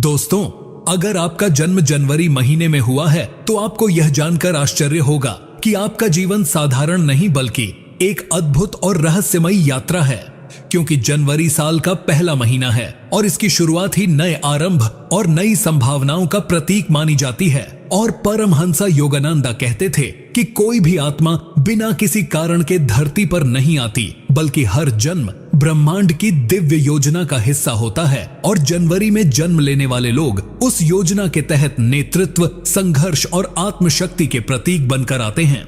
दोस्तों, अगर आपका जन्म जनवरी महीने में हुआ है तो आपको यह जानकर आश्चर्य होगा कि आपका जीवन साधारण नहीं बल्कि एक अद्भुत और रहस्यमयी यात्रा है, क्योंकि जनवरी साल का पहला महीना है और इसकी शुरुआत ही नए आरंभ और नई संभावनाओं का प्रतीक मानी जाती है। और परमहंसा योगानंदा कहते थे कि कोई भी आत्मा बिना किसी कारण के धरती पर नहीं आती, बल्कि हर जन्म ब्रह्मांड की दिव्य योजना का हिस्सा होता है और जनवरी में जन्म लेने वाले लोग उस योजना के तहत नेतृत्व, संघर्ष और आत्मशक्ति के प्रतीक बनकर आते हैं।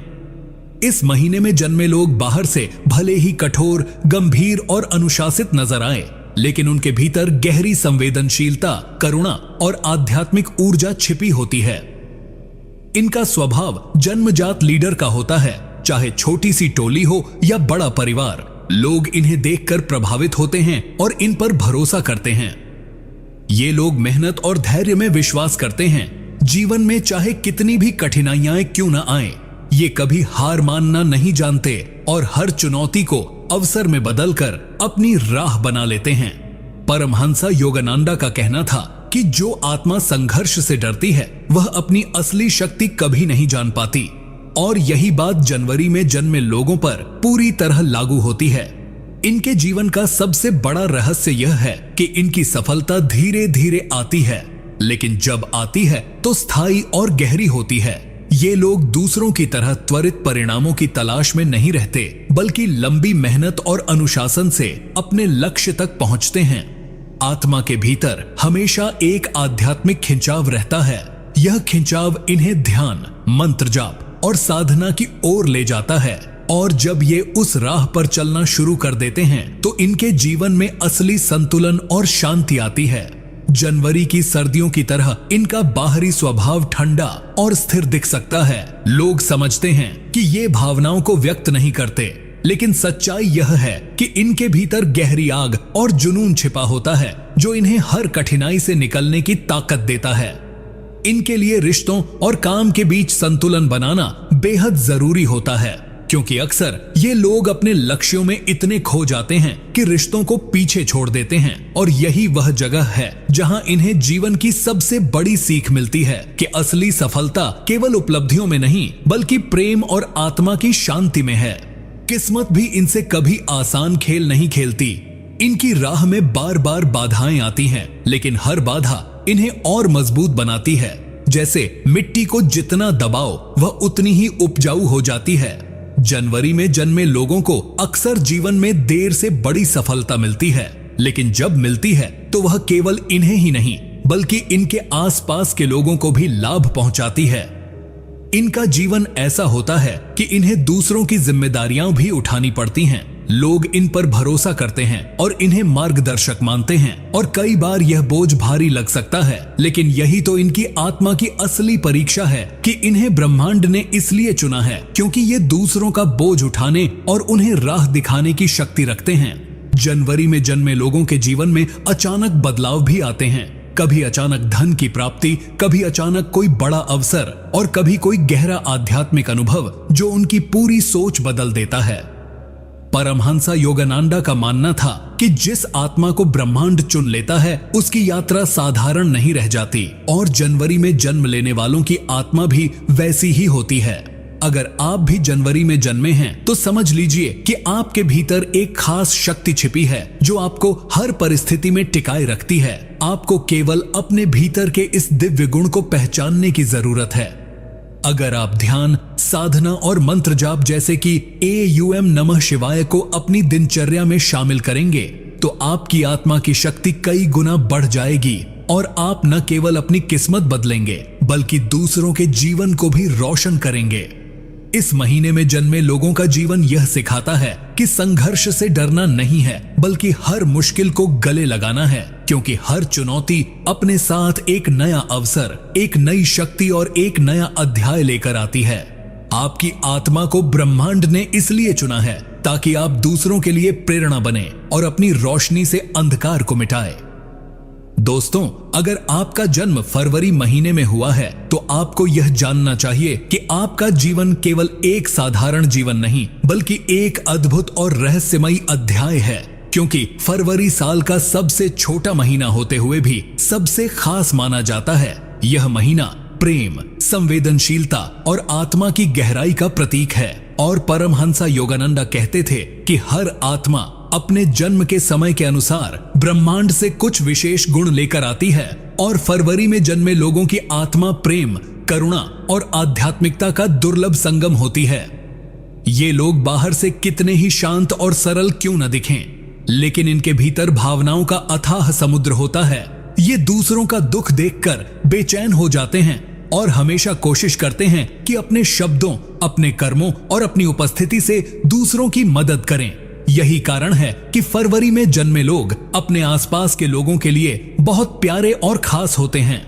इस महीने में जन्मे लोग बाहर से भले ही कठोर, गंभीर और अनुशासित नजर आए, लेकिन उनके भीतर गहरी संवेदनशीलता, करुणा और आध्यात्मिक ऊर्जा छिपी होती है। इनका स्वभाव जन्मजात लीडर का होता है, चाहे छोटी सी टोली हो या बड़ा परिवार। लोग इन्हें देखकर प्रभावित होते हैं और इन पर भरोसा करते हैं। ये लोग मेहनत और धैर्य में विश्वास करते हैं। जीवन में चाहे कितनी भी कठिनाइयां क्यों न आए, ये कभी हार मानना नहीं जानते और हर चुनौती को अवसर में बदलकर अपनी राह बना लेते हैं। परमहंसा योगानंदा का कहना था कि जो आत्मा संघर्ष से डरती है वह अपनी असली शक्ति कभी नहीं जान पाती, और यही बात जनवरी में जन्मे लोगों पर पूरी तरह लागू होती है। इनके जीवन का सबसे बड़ा रहस्य यह है कि इनकी सफलता धीरे धीरे आती है, लेकिन जब आती है तो स्थायी और गहरी होती है। ये लोग दूसरों की तरह त्वरित परिणामों की तलाश में नहीं रहते, बल्कि लंबी मेहनत और अनुशासन से अपने लक्ष्य तक पहुंचते हैं। आत्मा के भीतर हमेशा एक आध्यात्मिक खिंचाव रहता है। यह खिंचाव इन्हें ध्यान, मंत्र जाप और साधना की ओर ले जाता है, और जब ये उस राह पर चलना शुरू कर देते हैं तो इनके जीवन में असली संतुलन और शांति आती है। जनवरी की सर्दियों की तरह इनका बाहरी स्वभाव ठंडा और स्थिर दिख सकता है। लोग समझते हैं कि ये भावनाओं को व्यक्त नहीं करते, लेकिन सच्चाई यह है कि इनके भीतर गहरी आग और जुनून छिपा होता है, जो इन्हें हर कठिनाई से निकलने की ताकत देता है। इनके लिए रिश्तों और काम के बीच संतुलन बनाना बेहद जरूरी होता है, क्योंकि अक्सर ये लोग अपने लक्ष्यों में इतने खो जाते हैं कि रिश्तों को पीछे छोड़ देते हैं। और यही वह जगह है जहां इन्हें जीवन की सबसे बड़ी सीख मिलती है कि असली सफलता केवल उपलब्धियों में नहीं, बल्कि प्रेम और आत्मा की शांति में है। किस्मत भी इनसे कभी आसान खेल नहीं खेलती। इनकी राह में बार बार बाधाएं आती हैं, लेकिन हर बाधा इन्हें और मजबूत बनाती है। जैसे मिट्टी को जितना दबाओ वह उतनी ही उपजाऊ हो जाती है। जनवरी में जन्मे लोगों को अक्सर जीवन में देर से बड़ी सफलता मिलती है, लेकिन जब मिलती है तो वह केवल इन्हें ही नहीं, बल्कि इनके आसपास के लोगों को भी लाभ पहुंचाती है। इनका जीवन ऐसा होता है कि इन्हें दूसरों की जिम्मेदारियां भी उठानी पड़ती हैं। लोग इन पर भरोसा करते हैं और इन्हें मार्गदर्शक मानते हैं, और कई बार यह बोझ भारी लग सकता है, लेकिन यही तो इनकी आत्मा की असली परीक्षा है कि इन्हें ब्रह्मांड ने इसलिए चुना है क्योंकि ये दूसरों का बोझ उठाने और उन्हें राह दिखाने की शक्ति रखते हैं। जनवरी में जन्मे लोगों के जीवन में अचानक बदलाव भी आते हैं। कभी अचानक धन की प्राप्ति, कभी अचानक कोई बड़ा अवसर, और कभी कोई गहरा आध्यात्मिक अनुभव जो उनकी पूरी सोच बदल देता है। परमहंसा योगानंदा का मानना था कि जिस आत्मा को ब्रह्मांड चुन लेता है उसकी यात्रा साधारण नहीं रह जाती, और जनवरी में जन्म लेने वालों की आत्मा भी वैसी ही होती है। अगर आप भी जनवरी में जन्मे हैं तो समझ लीजिए कि आपके भीतर एक खास शक्ति छिपी है जो आपको हर परिस्थिति में टिकाए रखती है। आपको केवल अपने भीतर के इस दिव्य गुण को पहचानने की जरूरत है। अगर आप ध्यान, साधना और मंत्र जाप जैसे कि AUM नमः शिवाय को अपनी दिनचर्या में शामिल करेंगे तो आपकी आत्मा की शक्ति कई गुना बढ़ जाएगी, और आप न केवल अपनी किस्मत बदलेंगे बल्कि दूसरों के जीवन को भी रोशन करेंगे। इस महीने में जन्मे लोगों का जीवन यह सिखाता है कि संघर्ष से डरना नहीं है, बल्कि हर मुश्किल को गले लगाना है, क्योंकि हर चुनौती अपने साथ एक नया अवसर, एक नई शक्ति और एक नया अध्याय लेकर आती है। आपकी आत्मा को ब्रह्मांड ने इसलिए चुना है ताकि आप दूसरों के लिए प्रेरणा बने और अपनी रोशनी से अंधकार को मिटाए। दोस्तों, अगर आपका जन्म फरवरी महीने में हुआ है तो आपको यह जानना चाहिए कि आपका जीवन केवल एक साधारण जीवन नहीं, बल्कि एक अद्भुत और रहस्यमयी अध्याय है, क्योंकि फरवरी साल का सबसे छोटा महीना होते हुए भी सबसे खास माना जाता है। यह महीना प्रेम, संवेदनशीलता और आत्मा की गहराई का प्रतीक है। और परमहंसा योगानंदा कहते थे कि हर आत्मा अपने जन्म के समय के अनुसार ब्रह्मांड से कुछ विशेष गुण लेकर आती है और फरवरी में जन्मे लोगों की आत्मा प्रेम, करुणा और आध्यात्मिकता का दुर्लभ संगम होती है। ये लोग बाहर से कितने ही शांत और सरल क्यों न दिखें, लेकिन इनके भीतर भावनाओं का अथाह समुद्र होता है। ये दूसरों का दुख देखकर बेचैन हो जाते हैं और हमेशा कोशिश करते हैं कि अपने शब्दों, अपने कर्मों और अपनी उपस्थिति से दूसरों की मदद करें। यही कारण है कि फरवरी में जन्मे लोग अपने आसपास के लोगों के लिए बहुत प्यारे और खास होते हैं।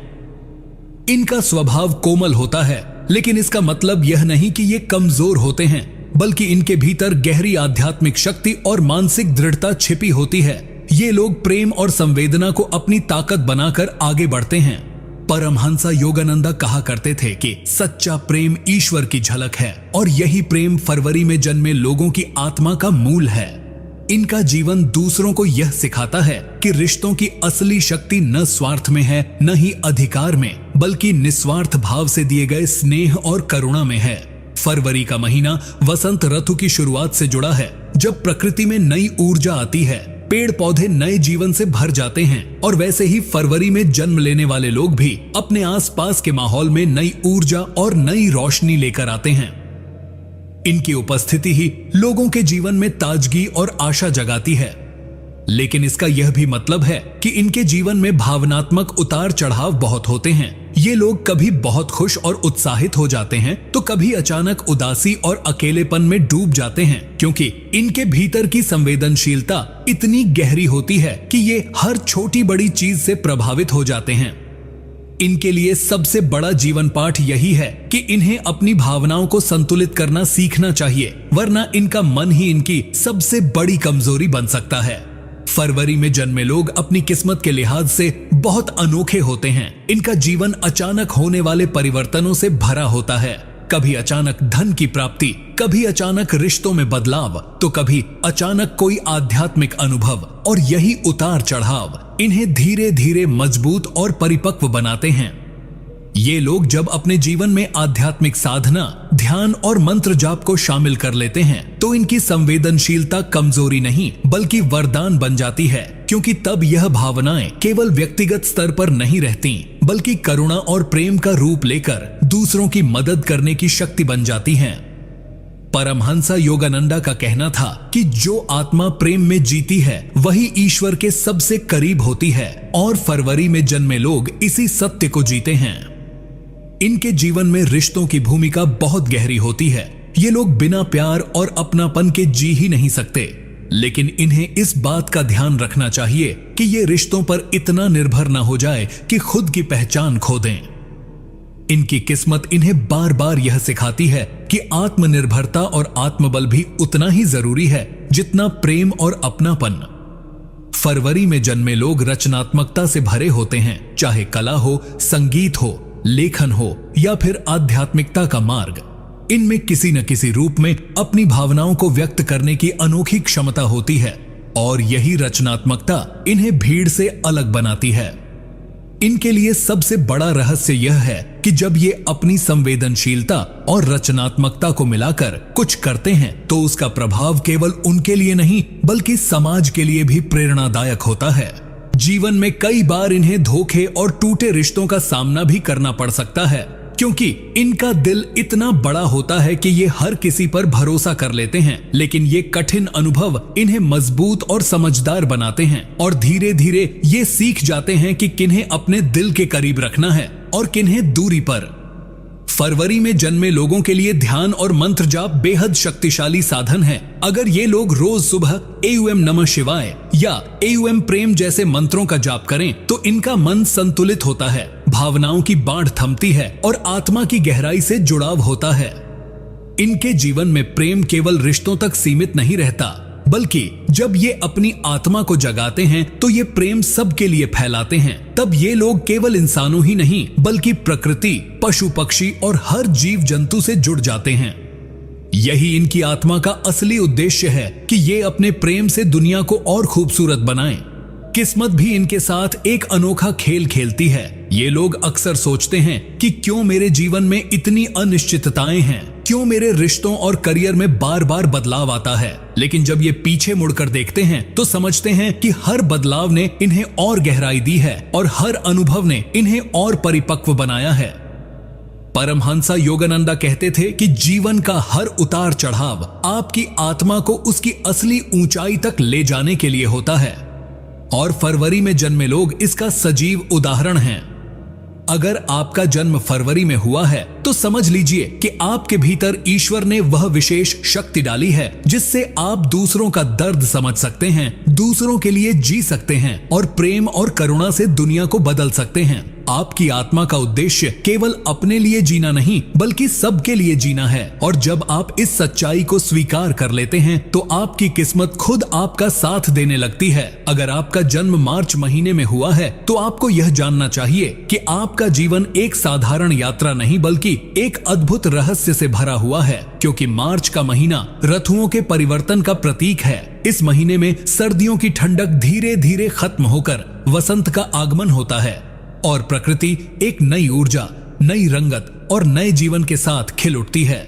इनका स्वभाव कोमल होता है, लेकिन इसका मतलब यह नहीं कि ये कमजोर होते हैं, बल्कि इनके भीतर गहरी आध्यात्मिक शक्ति और मानसिक दृढ़ता छिपी होती है। ये लोग प्रेम और संवेदना को अपनी ताकत बनाकर आगे बढ़ते हैं। परमहंसा योगानंदा कहा करते थे कि सच्चा प्रेम ईश्वर की झलक है और यही प्रेम फरवरी में जन्मे लोगों की आत्मा का मूल है। इनका जीवन दूसरों को यह सिखाता है कि रिश्तों की असली शक्ति न स्वार्थ में है, न ही अधिकार में, बल्कि निस्वार्थ भाव से दिए गए स्नेह और करुणा में है। फरवरी का महीना वसंत ऋतु की शुरुआत से जुड़ा है, जब प्रकृति में नई ऊर्जा आती है, पेड़ पौधे नए जीवन से भर जाते हैं। और वैसे ही फरवरी में जन्म लेने वाले लोग भी अपने आसपास के माहौल में नई ऊर्जा और नई रोशनी लेकर आते हैं। इनकी उपस्थिति ही लोगों के जीवन में ताजगी और आशा जगाती है। लेकिन इसका यह भी मतलब है कि इनके जीवन में भावनात्मक उतार चढ़ाव बहुत होते हैं। ये लोग कभी बहुत खुश और उत्साहित हो जाते हैं, तो कभी अचानक उदासी और अकेलेपन में डूब जाते हैं, क्योंकि इनके भीतर की संवेदनशीलता इतनी गहरी होती है कि ये हर छोटी बड़ी चीज से प्रभावित हो जाते हैं। इनके लिए सबसे बड़ा जीवन पाठ यही है कि इन्हें अपनी भावनाओं को संतुलित करना सीखना चाहिए, वरना इनका मन ही इनकी सबसे बड़ी कमजोरी बन सकता है। फरवरी में जन्मे लोग अपनी किस्मत के लिहाज से बहुत अनोखे होते हैं। इनका जीवन अचानक होने वाले परिवर्तनों से भरा होता है। कभी अचानक धन की प्राप्ति, कभी अचानक रिश्तों में बदलाव, तो कभी अचानक कोई आध्यात्मिक अनुभव। और यही उतार चढ़ाव इन्हें धीरे धीरे मजबूत और परिपक्व बनाते हैं। ये लोग जब अपने जीवन में आध्यात्मिक साधना, ध्यान और मंत्र जाप को शामिल कर लेते हैं, तो इनकी संवेदनशीलता कमजोरी नहीं बल्कि वरदान बन जाती है, क्योंकि तब यह भावनाएं केवल व्यक्तिगत स्तर पर नहीं रहती, बल्कि करुणा और प्रेम का रूप लेकर दूसरों की मदद करने की शक्ति बन जाती हैं। परमहंसा योगानंदा का कहना था कि जो आत्मा प्रेम में जीती है वही ईश्वर के सबसे करीब होती है, और फरवरी में जन्मे लोग इसी सत्य को जीते हैं। इनके जीवन में रिश्तों की भूमिका बहुत गहरी होती है। ये लोग बिना प्यार और अपनापन के जी ही नहीं सकते, लेकिन इन्हें इस बात का ध्यान रखना चाहिए कि ये रिश्तों पर इतना निर्भर न हो जाए कि खुद की पहचान खो दें। इनकी किस्मत इन्हें बार बार यह सिखाती है कि आत्मनिर्भरता और आत्मबल भी उतना ही जरूरी है जितना प्रेम और अपनापन। फरवरी में जन्मे लोग रचनात्मकता से भरे होते हैं, चाहे कला हो, संगीत हो, लेखन हो या फिर आध्यात्मिकता का मार्ग। इनमें किसी न किसी रूप में अपनी भावनाओं को व्यक्त करने की अनोखी क्षमता होती है, और यही रचनात्मकता इन्हें भीड़ से अलग बनाती है। इनके लिए सबसे बड़ा रहस्य यह है कि जब ये अपनी संवेदनशीलता और रचनात्मकता को मिलाकर कुछ करते हैं, तो उसका प्रभाव केवल उनके लिए नहीं बल्कि समाज के लिए भी प्रेरणादायक होता है। जीवन में कई बार इन्हें धोखे और टूटे रिश्तों का सामना भी करना पड़ सकता है, क्योंकि इनका दिल इतना बड़ा होता है कि ये हर किसी पर भरोसा कर लेते हैं। लेकिन ये कठिन अनुभव इन्हें मजबूत और समझदार बनाते हैं, और धीरे धीरे ये सीख जाते हैं कि किन्हें अपने दिल के करीब रखना है और किन्हें दूरी पर। फरवरी में जन्मे लोगों के लिए ध्यान और मंत्र जाप बेहद शक्तिशाली साधन है। अगर ये लोग रोज सुबह एओएम नमः शिवाय या एओएम प्रेम जैसे मंत्रों का जाप करें, तो इनका मन संतुलित होता है, भावनाओं की बाढ़ थमती है और आत्मा की गहराई से जुड़ाव होता है। इनके जीवन में प्रेम केवल रिश्तों तक सीमित नहीं रहता, बल्कि जब ये अपनी आत्मा को जगाते हैं तो ये प्रेम सबके लिए फैलाते हैं। तब ये लोग केवल इंसानों ही नहीं बल्कि प्रकृति, पशु पक्षी और हर जीव जंतु से जुड़ जाते हैं। यही इनकी आत्मा का असली उद्देश्य है कि ये अपने प्रेम से दुनिया को और खूबसूरत बनाएं। किस्मत भी इनके साथ एक अनोखा खेल खेलती है। ये लोग अक्सर सोचते हैं कि क्यों मेरे जीवन में इतनी अनिश्चितताएं हैं, क्यों मेरे रिश्तों और करियर में बार बार बदलाव आता है। लेकिन जब ये पीछे मुड़कर देखते हैं तो समझते हैं कि हर बदलाव ने इन्हें और गहराई दी है और हर अनुभव ने इन्हें और परिपक्व बनाया है। परमहंसा योगानंदा कहते थे कि जीवन का हर उतार चढ़ाव आपकी आत्मा को उसकी असली ऊंचाई तक ले जाने के लिए होता है, और फरवरी में जन्मे लोग इसका सजीव उदाहरण हैं। अगर आपका जन्म फरवरी में हुआ है तो समझ लीजिए कि आपके भीतर ईश्वर ने वह विशेष शक्ति डाली है जिससे आप दूसरों का दर्द समझ सकते हैं, दूसरों के लिए जी सकते हैं और प्रेम और करुणा से दुनिया को बदल सकते हैं। आपकी आत्मा का उद्देश्य केवल अपने लिए जीना नहीं बल्कि सबके लिए जीना है, और जब आप इस सच्चाई को स्वीकार कर लेते हैं तो आपकी किस्मत खुद आपका साथ देने लगती है। अगर आपका जन्म मार्च महीने में हुआ है तो आपको यह जानना चाहिए कि आपका जीवन एक साधारण यात्रा नहीं बल्कि एक अद्भुत रहस्य से भरा हुआ है, क्योंकि मार्च का महीना ऋतुओं के परिवर्तन का प्रतीक है। इस महीने में सर्दियों की ठंडक धीरे धीरे खत्म होकर वसंत का आगमन होता है और प्रकृति एक नई ऊर्जा, नई रंगत और नए जीवन के साथ खिल उठती है।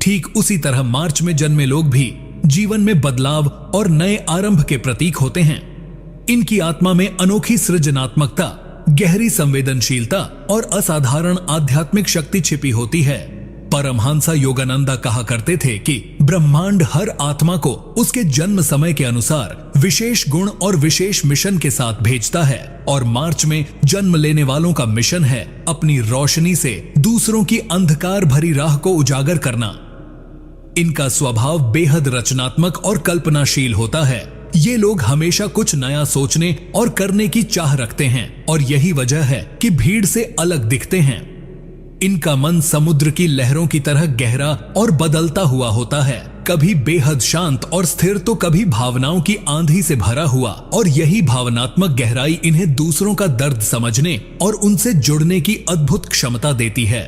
ठीक उसी तरह मार्च में जन्मे लोग भी जीवन में बदलाव और नए आरंभ के प्रतीक होते हैं। इनकी आत्मा में अनोखी सृजनात्मकता, गहरी संवेदनशीलता और असाधारण आध्यात्मिक शक्ति छिपी होती है। परमहंसा योगानंदा कहा करते थे कि ब्रह्मांड हर आत्मा को उसके जन्म समय के अनुसार विशेष गुण और विशेष मिशन के साथ भेजता है, और मार्च में जन्म लेने वालों का मिशन है अपनी रोशनी से दूसरों की अंधकार भरी राह को उजागर करना। इनका स्वभाव बेहद रचनात्मक और कल्पनाशील होता है। ये लोग हमेशा कुछ नया सोचने और करने की चाह रखते हैं, और यही वजह है कि भीड़ से अलग दिखते हैं। इनका मन समुद्र की लहरों की तरह गहरा और बदलता हुआ होता है, कभी बेहद शांत और स्थिर तो कभी भावनाओं की आंधी से भरा हुआ, और यही भावनात्मक गहराई इन्हें दूसरों का दर्द समझने और उनसे जुड़ने की अद्भुत क्षमता देती है।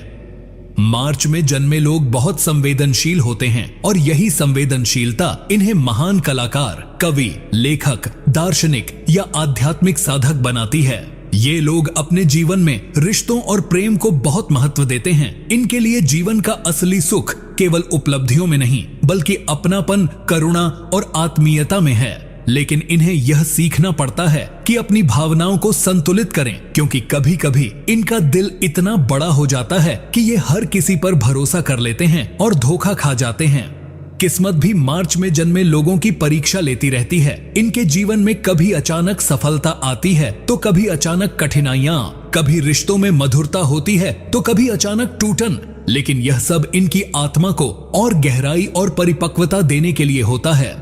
मार्च में जन्मे लोग बहुत संवेदनशील होते हैं, और यही संवेदनशीलता इन्हें महान कलाकार, कवि, लेखक, दार्शनिक या आध्यात्मिक साधक बनाती है। ये लोग अपने जीवन में रिश्तों और प्रेम को बहुत महत्व देते हैं। इनके लिए जीवन का असली सुख केवल उपलब्धियों में नहीं बल्कि अपनापन, करुणा और आत्मीयता में है। लेकिन इन्हें यह सीखना पड़ता है कि अपनी भावनाओं को संतुलित करें, क्योंकि कभी कभी इनका दिल इतना बड़ा हो जाता है कि ये हर किसी पर भरोसा कर लेते हैं और धोखा खा जाते हैं। किस्मत भी मार्च में जन्मे लोगों की परीक्षा लेती रहती है। इनके जीवन में कभी अचानक सफलता आती है तो कभी अचानक कठिनाइयां, कभी रिश्तों में मधुरता होती है तो कभी अचानक टूटन। लेकिन यह सब इनकी आत्मा को और गहराई और परिपक्वता देने के लिए होता है।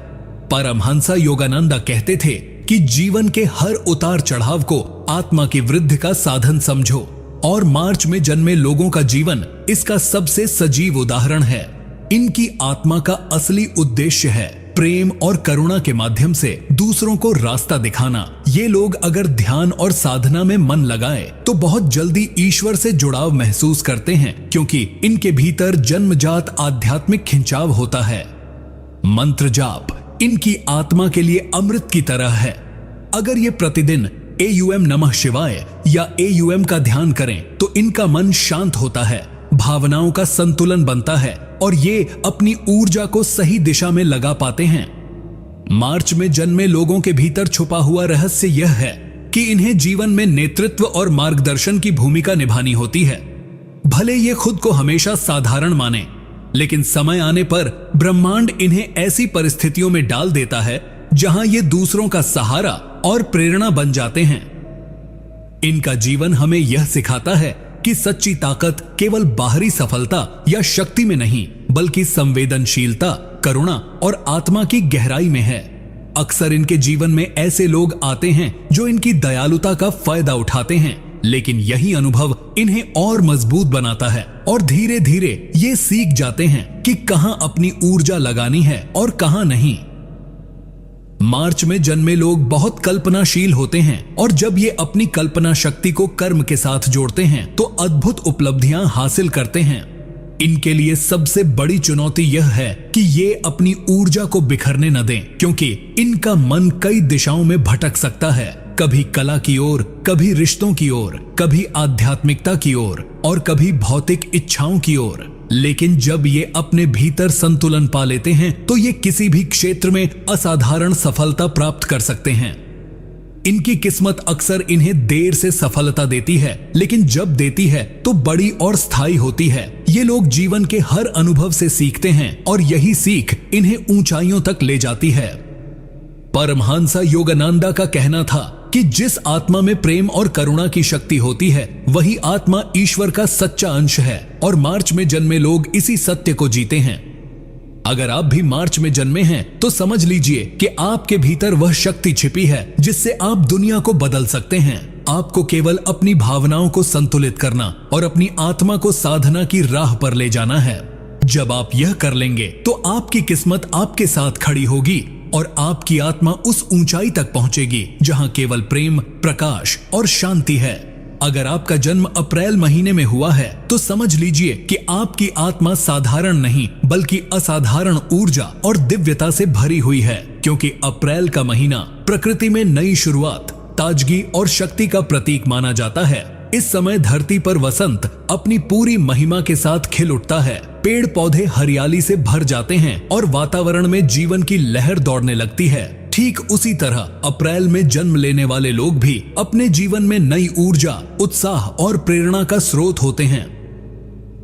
परमहंसा योगानंदा कहते थे कि जीवन के हर उतार चढ़ाव को आत्मा की वृद्धि का साधन समझो, और मार्च में जन्मे लोगों का जीवन इसका सबसे सजीव उदाहरण है। इनकी आत्मा का असली उद्देश्य है प्रेम और करुणा के माध्यम से दूसरों को रास्ता दिखाना। ये लोग अगर ध्यान और साधना में मन लगाए तो बहुत जल्दी ईश्वर से जुड़ाव महसूस करते हैं, क्योंकि इनके भीतर जन्मजात आध्यात्मिक खिंचाव होता है। मंत्र जाप इनकी आत्मा के लिए अमृत की तरह है। अगर ये प्रतिदिन AUM नमः शिवाय या AUM का ध्यान करें तो इनका मन शांत होता है, भावनाओं का संतुलन बनता है और ये अपनी ऊर्जा को सही दिशा में लगा पाते हैं। मार्च में जन्मे लोगों के भीतर छुपा हुआ रहस्य यह है कि इन्हें जीवन में नेतृत्व और मार्गदर्शन की भूमिका निभानी होती है। भले ये खुद को हमेशा साधारण माने, लेकिन समय आने पर ब्रह्मांड इन्हें ऐसी परिस्थितियों में डाल देता है जहां ये दूसरों का सहारा और प्रेरणा बन जाते हैं। इनका जीवन हमें यह सिखाता है कि सच्ची ताकत केवल बाहरी सफलता या शक्ति में नहीं बल्कि संवेदनशीलता, करुणा और आत्मा की गहराई में है। अक्सर इनके जीवन में ऐसे लोग आते हैं जो इनकी दयालुता का फायदा उठाते हैं, लेकिन यही अनुभव इन्हें और मजबूत बनाता है और धीरे धीरे ये सीख जाते हैं कि कहां अपनी ऊर्जा लगानी है और कहां नहीं। मार्च में जन्मे लोग बहुत कल्पनाशील होते हैं, और जब ये अपनी कल्पना शक्ति को कर्म के साथ जोड़ते हैं तो अद्भुत उपलब्धियां हासिल करते हैं। इनके लिए सबसे बड़ी चुनौती यह है कि ये अपनी ऊर्जा को बिखरने न दें, क्योंकि इनका मन कई दिशाओं में भटक सकता है, कभी कला की ओर, कभी रिश्तों की ओर, कभी आध्यात्मिकता की ओर और कभी भौतिक इच्छाओं की ओर। लेकिन जब ये अपने भीतर संतुलन पा लेते हैं तो ये किसी भी क्षेत्र में असाधारण सफलता प्राप्त कर सकते हैं। इनकी किस्मत अक्सर इन्हें देर से सफलता देती है, लेकिन जब देती है तो बड़ी और स्थायी होती है। ये लोग जीवन के हर अनुभव से सीखते हैं और यही सीख इन्हें ऊंचाइयों तक ले जाती है। परमहंस योगानंदा का कहना था कि जिस आत्मा में प्रेम और करुणा की शक्ति होती है वही आत्मा ईश्वर का सच्चा अंश है और मार्च में जन्मे लोग इसी सत्य को जीते हैं। अगर आप भी मार्च में जन्मे हैं तो समझ लीजिए कि आपके भीतर वह शक्ति छिपी है जिससे आप दुनिया को बदल सकते हैं। आपको केवल अपनी भावनाओं को संतुलित करना और अपनी आत्मा को साधना की राह पर ले जाना है। जब आप यह कर लेंगे तो आपकी किस्मत आपके साथ खड़ी होगी और आपकी आत्मा उस ऊंचाई तक पहुंचेगी जहां केवल प्रेम, प्रकाश और शांति है। अगर आपका जन्म अप्रैल महीने में हुआ है तो समझ लीजिए कि आपकी आत्मा साधारण नहीं बल्कि असाधारण ऊर्जा और दिव्यता से भरी हुई है, क्योंकि अप्रैल का महीना प्रकृति में नई शुरुआत, ताजगी और शक्ति का प्रतीक माना जाता है। इस समय धरती पर वसंत अपनी पूरी महिमा के साथ खिल उठता है, पेड़ पौधे हरियाली से भर जाते हैं और वातावरण में जीवन की लहर दौड़ने लगती है। ठीक उसी तरह अप्रैल में जन्म लेने वाले लोग भी अपने जीवन में नई ऊर्जा, उत्साह और प्रेरणा का स्रोत होते हैं।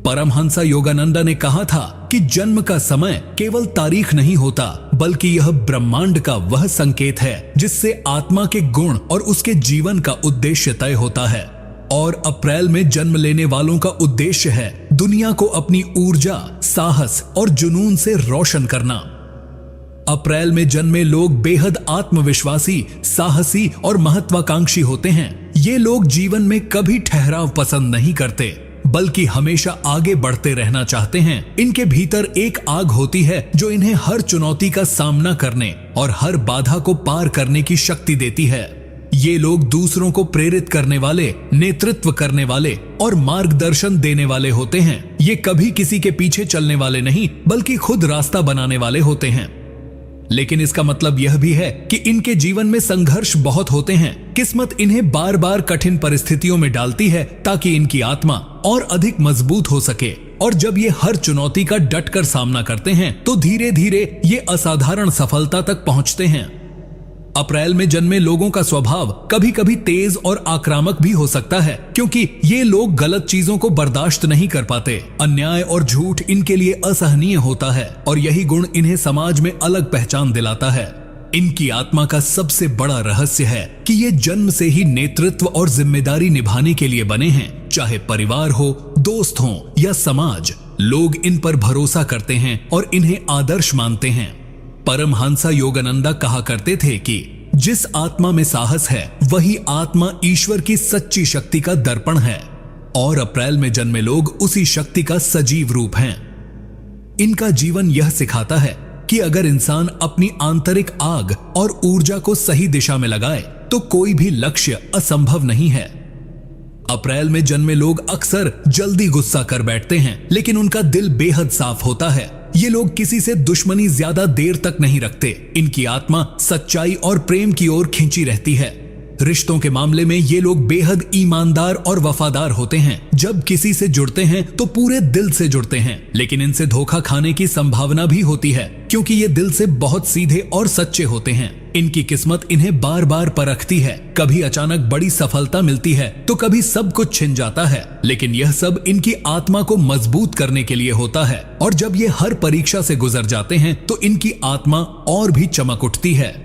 परमहंस योगानंदा ने कहा था कि जन्म का समय केवल तारीख नहीं होता बल्कि यह ब्रह्मांड का वह संकेत है जिससे आत्मा के गुण और उसके जीवन का उद्देश्य तय होता है। और अप्रैल में जन्म लेने वालों का उद्देश्य है दुनिया को अपनी ऊर्जा, साहस और जुनून से रोशन करना। अप्रैल में जन्मे लोग बेहद आत्मविश्वासी, साहसी और महत्वाकांक्षी होते हैं। ये लोग जीवन में कभी ठहराव पसंद नहीं करते बल्कि हमेशा आगे बढ़ते रहना चाहते हैं। इनके भीतर एक आग होती है जो इन्हें हर चुनौती का सामना करने और हर बाधा को पार करने की शक्ति देती है। ये लोग दूसरों को प्रेरित करने वाले, नेतृत्व करने वाले और मार्गदर्शन देने वाले होते हैं। ये कभी किसी के पीछे चलने वाले नहीं बल्कि खुद रास्ता बनाने वाले होते हैं। लेकिन इसका मतलब यह भी है कि इनके जीवन में संघर्ष बहुत होते हैं। किस्मत इन्हें बार बार कठिन परिस्थितियों में डालती है ताकि इनकी आत्मा और अधिक मजबूत हो सके। और जब ये हर चुनौती का डटकर सामना करते हैं तो धीरे धीरे ये असाधारण सफलता तक पहुंचते हैं। अप्रैल में जन्मे लोगों का स्वभाव कभी कभी तेज और आक्रामक भी हो सकता है, क्योंकि ये लोग गलत चीजों को बर्दाश्त नहीं कर पाते। अन्याय और झूठ इनके लिए असहनीय होता है और यही गुण इन्हें समाज में अलग पहचान दिलाता है। इनकी आत्मा का सबसे बड़ा रहस्य है कि ये जन्म से ही नेतृत्व और जिम्मेदारी निभाने के लिए बने हैं। चाहे परिवार हो, दोस्त हो या समाज, लोग इन पर भरोसा करते हैं और इन्हें आदर्श मानते हैं। परमहंस योगानंदा कहा करते थे कि जिस आत्मा में साहस है वही आत्मा ईश्वर की सच्ची शक्ति का दर्पण है और अप्रैल में जन्मे लोग उसी शक्ति का सजीव रूप हैं। इनका जीवन यह सिखाता है कि अगर इंसान अपनी आंतरिक आग और ऊर्जा को सही दिशा में लगाए तो कोई भी लक्ष्य असंभव नहीं है। अप्रैल में जन्मे लोग अक्सर जल्दी गुस्सा कर बैठते हैं, लेकिन उनका दिल बेहद साफ होता है। ये लोग किसी से दुश्मनी ज्यादा देर तक नहीं रखते। इनकी आत्मा सच्चाई और प्रेम की ओर खींची रहती है। रिश्तों के मामले में ये लोग बेहद ईमानदार और वफादार होते हैं। जब किसी से जुड़ते हैं तो पूरे दिल से जुड़ते हैं, लेकिन इनसे धोखा खाने की संभावना भी होती है क्योंकि ये दिल से बहुत सीधे और सच्चे होते हैं। इनकी किस्मत इन्हें बार बार परखती है। कभी अचानक बड़ी सफलता मिलती है तो कभी सब कुछ छिन जाता है, लेकिन यह सब इनकी आत्मा को मजबूत करने के लिए होता है। और जब ये हर परीक्षा से गुजर जाते हैं तो इनकी आत्मा और भी चमक उठती है।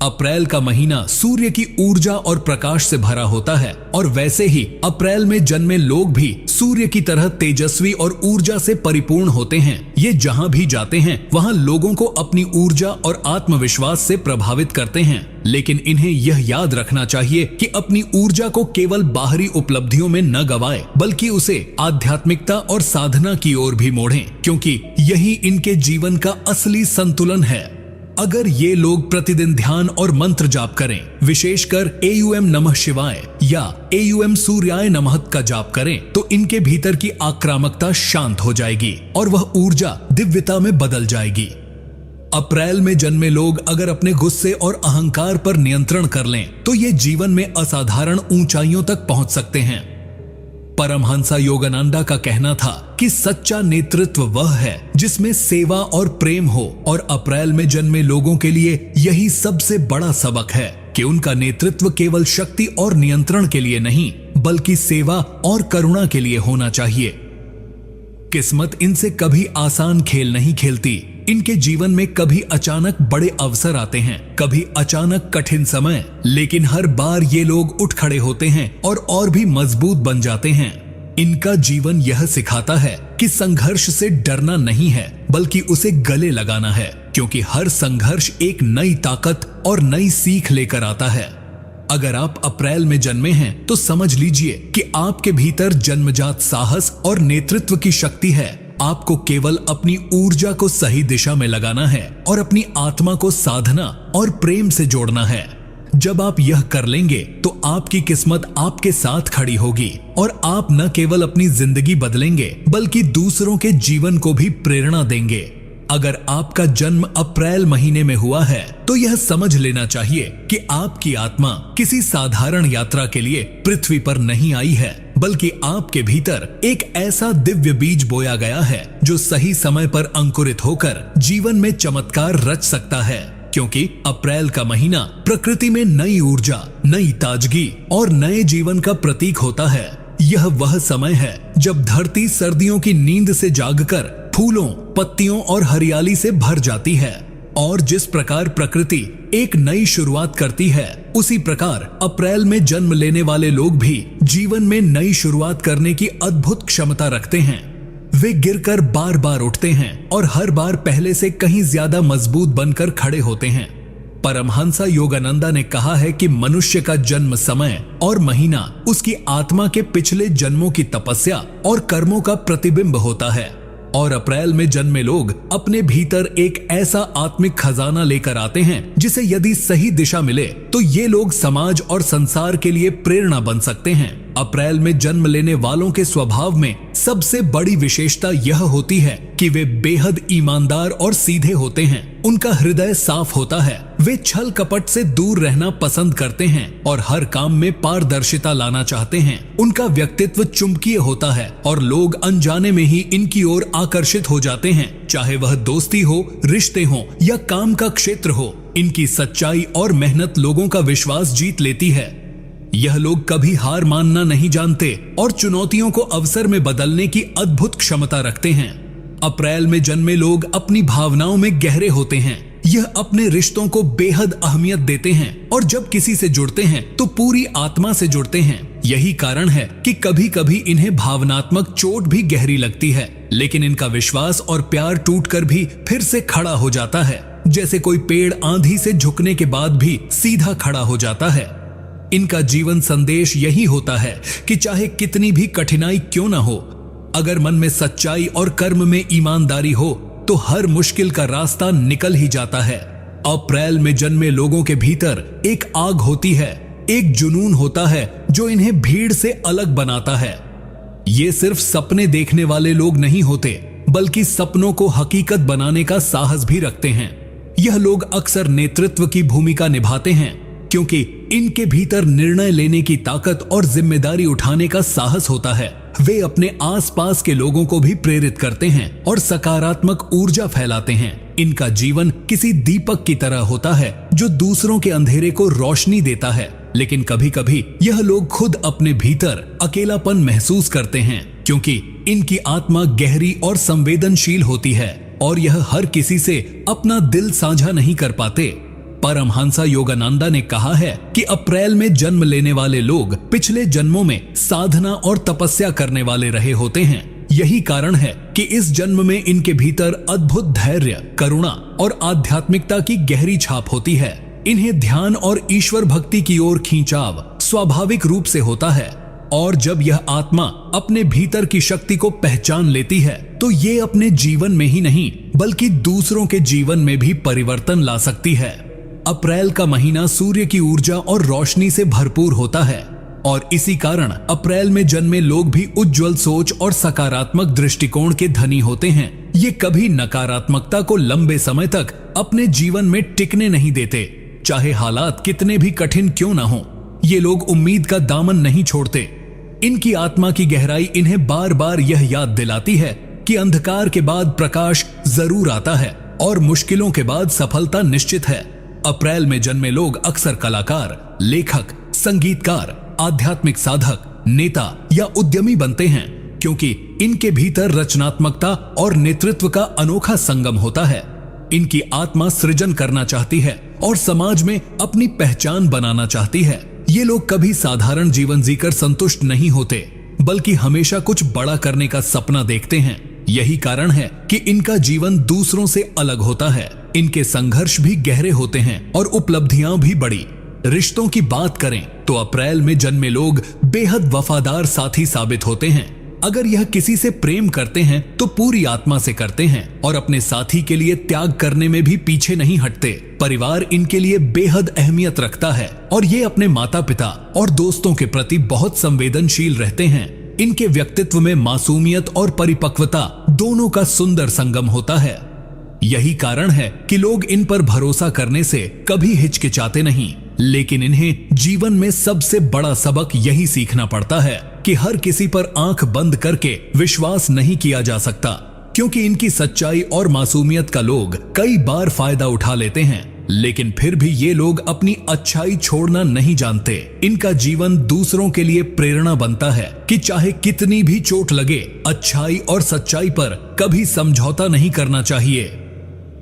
अप्रैल का महीना सूर्य की ऊर्जा और प्रकाश से भरा होता है और वैसे ही अप्रैल में जन्मे लोग भी सूर्य की तरह तेजस्वी और ऊर्जा से परिपूर्ण होते हैं। ये जहां भी जाते हैं वहां लोगों को अपनी ऊर्जा और आत्मविश्वास से प्रभावित करते हैं। लेकिन इन्हें यह याद रखना चाहिए कि अपनी ऊर्जा को केवल बाहरी उपलब्धियों में न गवाएं, बल्कि उसे आध्यात्मिकता और साधना की ओर भी मोड़ें, क्योंकि यही इनके जीवन का असली संतुलन है। अगर ये लोग प्रतिदिन ध्यान और मंत्र जाप करें, विशेषकर एयूएम नमः शिवाय या एयूएम सूर्याय नमः का जाप करें, तो इनके भीतर की आक्रामकता शांत हो जाएगी और वह ऊर्जा दिव्यता में बदल जाएगी। अप्रैल में जन्मे लोग अगर अपने गुस्से और अहंकार पर नियंत्रण कर लें तो ये जीवन में असाधारण ऊंचाइयों तक पहुंच सकते हैं। परमहंसा योगानंदा का कहना था कि सच्चा नेतृत्व वह है जिसमें सेवा और प्रेम हो, और अप्रैल में जन्मे लोगों के लिए यही सबसे बड़ा सबक है कि उनका नेतृत्व केवल शक्ति और नियंत्रण के लिए नहीं, बल्कि सेवा और करुणा के लिए होना चाहिए। किस्मत इनसे कभी आसान खेल नहीं खेलती। इनके जीवन में कभी अचानक बड़े अवसर आते हैं, कभी अचानक कठिन समय, लेकिन हर बार ये लोग उठ खड़े होते हैं और भी मजबूत बन जाते हैं। इनका जीवन यह सिखाता है कि संघर्ष से डरना नहीं है, बल्कि उसे गले लगाना है, क्योंकि हर संघर्ष एक नई ताकत और नई सीख लेकर आता है। अगर आप अप्रैल में जन्मे हैं तो समझ लीजिए कि आपके भीतर जन्मजात साहस और नेतृत्व की शक्ति है। आपको केवल अपनी ऊर्जा को सही दिशा में लगाना है और अपनी आत्मा को साधना और प्रेम से जोड़ना है। जब आप यह कर लेंगे तो आपकी किस्मत आपके साथ खड़ी होगी और आप न केवल अपनी जिंदगी बदलेंगे, बल्कि दूसरों के जीवन को भी प्रेरणा देंगे। अगर आपका जन्म अप्रैल महीने में हुआ है तो यह समझ लेना चाहिए कि आपकी आत्मा किसी साधारण यात्रा के लिए पृथ्वी पर नहीं आई है, बल्कि आपके भीतर एक ऐसा दिव्य बीज बोया गया है जो सही समय पर अंकुरित होकर जीवन में चमत्कार रच सकता है। क्योंकि अप्रैल का महीना प्रकृति में नई ऊर्जा, नई ताजगी और नए जीवन का प्रतीक होता है। यह वह समय है जब धरती सर्दियों की नींद से जागकर फूलों, पत्तियों और हरियाली से भर जाती है। और जिस प्रकार प्रकृति एक नई शुरुआत करती है, उसी प्रकार अप्रैल में जन्म लेने वाले लोग भी जीवन में नई शुरुआत करने की अद्भुत क्षमता रखते हैं। वे गिरकर बार बार उठते हैं और हर बार पहले से कहीं ज्यादा मजबूत बनकर खड़े होते हैं। परमहंसा योगानंदा ने कहा है कि मनुष्य का जन्म समय और महीना उसकी आत्मा के पिछले जन्मों की तपस्या और कर्मों का प्रतिबिंब होता है। और अप्रैल में जन्मे लोग अपने भीतर एक ऐसा आत्मिक खजाना लेकर आते हैं जिसे यदि सही दिशा मिले तो ये लोग समाज और संसार के लिए प्रेरणा बन सकते हैं। अप्रैल में जन्म लेने वालों के स्वभाव में सबसे बड़ी विशेषता यह होती है कि वे बेहद ईमानदार और सीधे होते हैं। उनका हृदय साफ होता है, वे छल कपट से दूर रहना पसंद करते हैं और हर काम में पारदर्शिता लाना चाहते हैं। उनका व्यक्तित्व चुंबकीय होता है और लोग अनजाने में ही इनकी ओर आकर्षित हो जाते हैं, चाहे वह दोस्ती हो, रिश्ते हो या काम का क्षेत्र हो। इनकी सच्चाई और मेहनत लोगों का विश्वास जीत लेती है। यह लोग कभी हार मानना नहीं जानते और चुनौतियों को अवसर में बदलने की अद्भुत क्षमता रखते हैं। अप्रैल में जन्मे लोग अपनी भावनाओं में गहरे होते हैं। यह अपने रिश्तों को बेहद अहमियत देते हैं और जब किसी से जुड़ते हैं तो पूरी आत्मा से जुड़ते हैं। यही कारण है कि कभी कभी इन्हें भावनात्मक चोट भी गहरी लगती है, लेकिन इनका विश्वास और प्यार टूटकर भी फिर से खड़ा हो जाता है, जैसे कोई पेड़ आंधी से झुकने के बाद भी सीधा खड़ा हो जाता है। इनका जीवन संदेश यही होता है कि चाहे कितनी भी कठिनाई क्यों न हो, अगर मन में सच्चाई और कर्म में ईमानदारी हो तो हर मुश्किल का रास्ता निकल ही जाता है। अप्रैल में जन्मे लोगों के भीतर एक आग होती है, एक जुनून होता है जो इन्हें भीड़ से अलग बनाता है। ये सिर्फ सपने देखने वाले लोग नहीं होते, बल्कि सपनों को हकीकत बनाने का साहस भी रखते हैं। यह लोग अक्सर नेतृत्व की भूमिका निभाते हैं क्योंकि इनके भीतर निर्णय लेने की ताकत और जिम्मेदारी उठाने का साहस होता है। वे अपने आसपास के लोगों को भी प्रेरित करते हैं और सकारात्मक ऊर्जा फैलाते हैं। इनका जीवन किसी दीपक की तरह होता है जो दूसरों के अंधेरे को रोशनी देता है, लेकिन कभी कभी यह लोग खुद अपने भीतर अकेलापन महसूस करते हैं क्योंकि इनकी आत्मा गहरी और संवेदनशील होती है और यह हर किसी से अपना दिल साझा नहीं कर पाते। परमहंसा योगानंदा ने कहा है कि अप्रैल में जन्म लेने वाले लोग पिछले जन्मों में साधना और तपस्या करने वाले रहे होते हैं। यही कारण है कि इस जन्म में इनके भीतर अद्भुत धैर्य, करुणा और आध्यात्मिकता की गहरी छाप होती है। इन्हें ध्यान और ईश्वर भक्ति की ओर खींचाव स्वाभाविक रूप से होता है। और जब यह आत्मा अपने भीतर की शक्ति को पहचान लेती है तो ये अपने जीवन में ही नहीं बल्कि दूसरों के जीवन में भी परिवर्तन ला सकती है। अप्रैल का महीना सूर्य की ऊर्जा और रोशनी से भरपूर होता है और इसी कारण अप्रैल में जन्मे लोग भी उज्जवल सोच और सकारात्मक दृष्टिकोण के धनी होते हैं। ये कभी नकारात्मकता को लंबे समय तक अपने जीवन में टिकने नहीं देते, चाहे हालात कितने भी कठिन क्यों ना हो। ये लोग उम्मीद का दामन नहीं छोड़ते। इनकी आत्मा की गहराई इन्हें बार बार यह याद दिलाती है कि अंधकार के बाद प्रकाश जरूर आता है और मुश्किलों के बाद सफलता निश्चित है। अप्रैल में जन्मे लोग अक्सर कलाकार, लेखक, संगीतकार, आध्यात्मिक साधक, नेता या उद्यमी बनते हैं क्योंकि इनके भीतर रचनात्मकता और नेतृत्व का अनोखा संगम होता है। इनकी आत्मा सृजन करना चाहती है और समाज में अपनी पहचान बनाना चाहती है। ये लोग कभी साधारण जीवन जीकर संतुष्ट नहीं होते बल्कि हमेशा कुछ बड़ा करने का सपना देखते हैं। यही कारण है कि इनका जीवन दूसरों से अलग होता है। इनके संघर्ष भी गहरे होते हैं और उपलब्धियां भी बड़ी। रिश्तों की बात करें तो अप्रैल में जन्मे लोग बेहद वफादार साथी साबित होते हैं। अगर यह किसी से प्रेम करते हैं तो पूरी आत्मा से करते हैं और अपने साथी के लिए त्याग करने में भी पीछे नहीं हटते। परिवार इनके लिए बेहद अहमियत रखता है और ये अपने माता पिता और दोस्तों के प्रति बहुत संवेदनशील रहते हैं। इनके व्यक्तित्व में मासूमियत और परिपक्वता दोनों का सुंदर संगम होता है। यही कारण है कि लोग इन पर भरोसा करने से कभी हिचकिचाते नहीं। लेकिन इन्हें जीवन में सबसे बड़ा सबक यही सीखना पड़ता है कि हर किसी पर आंख बंद करके विश्वास नहीं किया जा सकता, क्योंकि इनकी सच्चाई और मासूमियत का लोग कई बार फायदा उठा लेते हैं। लेकिन फिर भी ये लोग अपनी अच्छाई छोड़ना नहीं जानते। इनका जीवन दूसरों के लिए प्रेरणा बनता है कि चाहे कितनी भी चोट लगे, अच्छाई और सच्चाई पर कभी समझौता नहीं करना चाहिए।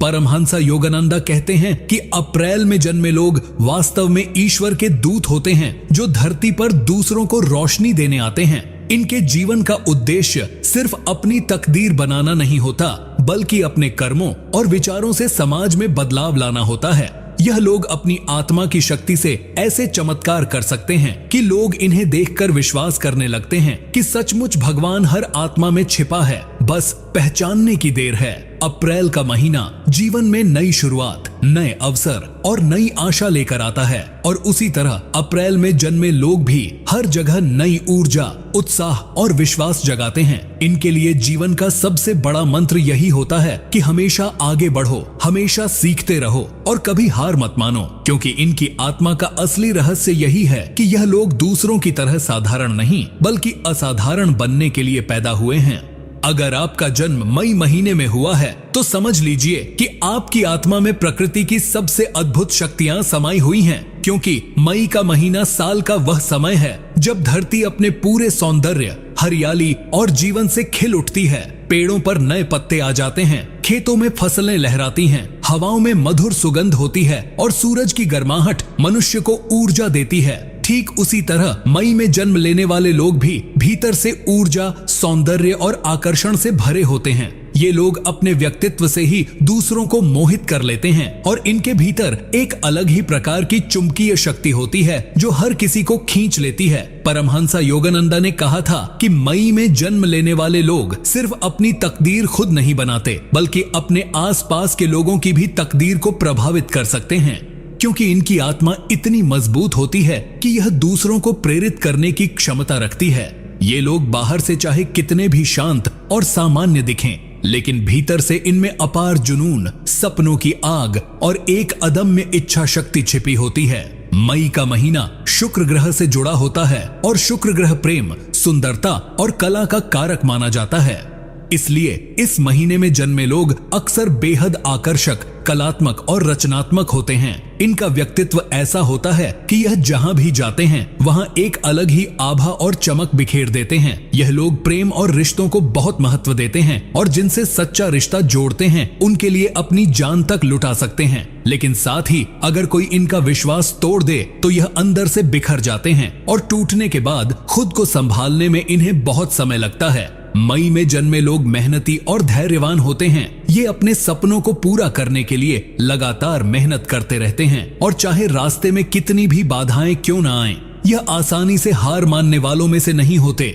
परमहंस योगानंदा कहते हैं कि अप्रैल में जन्मे लोग वास्तव में ईश्वर के दूत होते हैं जो धरती पर दूसरों को रोशनी देने आते हैं। इनके जीवन का उद्देश्य सिर्फ अपनी तकदीर बनाना नहीं होता बल्कि अपने कर्मों और विचारों से समाज में बदलाव लाना होता है। यह लोग अपनी आत्मा की शक्ति से ऐसे चमत्कार कर सकते हैं कि लोग इन्हें देखकर विश्वास करने लगते हैं कि सचमुच भगवान हर आत्मा में छिपा है, बस पहचानने की देर है। अप्रैल का महीना जीवन में नई शुरुआत, नए अवसर और नई आशा लेकर आता है और उसी तरह अप्रैल में जन्मे लोग भी हर जगह नई ऊर्जा, उत्साह और विश्वास जगाते हैं। इनके लिए जीवन का सबसे बड़ा मंत्र यही होता है कि हमेशा आगे बढ़ो, हमेशा सीखते रहो और कभी हार मत मानो, क्योंकि इनकी आत्मा का असली रहस्य यही है कि यह लोग दूसरों की तरह साधारण नहीं बल्कि असाधारण बनने के लिए पैदा हुए हैं। अगर आपका जन्म मई महीने में हुआ है तो समझ लीजिए कि आपकी आत्मा में प्रकृति की सबसे अद्भुत शक्तियां समाई हुई हैं, क्योंकि मई का महीना साल का वह समय है जब धरती अपने पूरे सौंदर्य, हरियाली और जीवन से खिल उठती है। पेड़ों पर नए पत्ते आ जाते हैं, खेतों में फसलें लहराती हैं, हवाओं में मधुर सुगंध होती है और सूरज की गर्माहट मनुष्य को ऊर्जा देती है। ठीक उसी तरह मई में जन्म लेने वाले लोग भी भीतर से ऊर्जा, सौंदर्य और आकर्षण से भरे होते हैं। ये लोग अपने व्यक्तित्व से ही दूसरों को मोहित कर लेते हैं और इनके भीतर एक अलग ही प्रकार की चुंबकीय शक्ति होती है जो हर किसी को खींच लेती है। परमहंस योगानंदा ने कहा था कि मई में जन्म लेने वाले लोग सिर्फ अपनी तकदीर खुद नहीं बनाते बल्कि अपने आसपास के लोगों की भी तकदीर को प्रभावित कर सकते हैं, क्योंकि इनकी आत्मा इतनी मजबूत होती है कि यह दूसरों को प्रेरित करने की क्षमता रखती है। ये लोग बाहर से चाहे कितने भी शांत और सामान्य दिखें, लेकिन भीतर से इनमें अपार जुनून, सपनों की आग और एक अदम्य इच्छा शक्ति छिपी होती है। मई का महीना शुक्र ग्रह से जुड़ा होता है और शुक्र ग्रह प्रेम, सुंदरता और कला का कारक माना जाता है। इसलिए इस महीने में जन्मे लोग अक्सर बेहद आकर्षक, कलात्मक और रचनात्मक होते हैं। इनका व्यक्तित्व ऐसा होता है कि यह जहां भी जाते हैं वहां एक अलग ही आभा और चमक बिखेर देते हैं। यह लोग प्रेम और रिश्तों को बहुत महत्व देते हैं और जिनसे सच्चा रिश्ता जोड़ते हैं उनके लिए अपनी जान तक लुटा सकते हैं। लेकिन साथ ही अगर कोई इनका विश्वास तोड़ दे तो यह अंदर से बिखर जाते हैं और टूटने के बाद खुद को संभालने में इन्हें बहुत समय लगता है। मई में जन्मे लोग मेहनती और धैर्यवान होते हैं। ये अपने सपनों को पूरा करने के लिए लगातार मेहनत करते रहते हैं और चाहे रास्ते में कितनी भी बाधाएं क्यों ना आएं, यह आसानी से हार मानने वालों में से नहीं होते।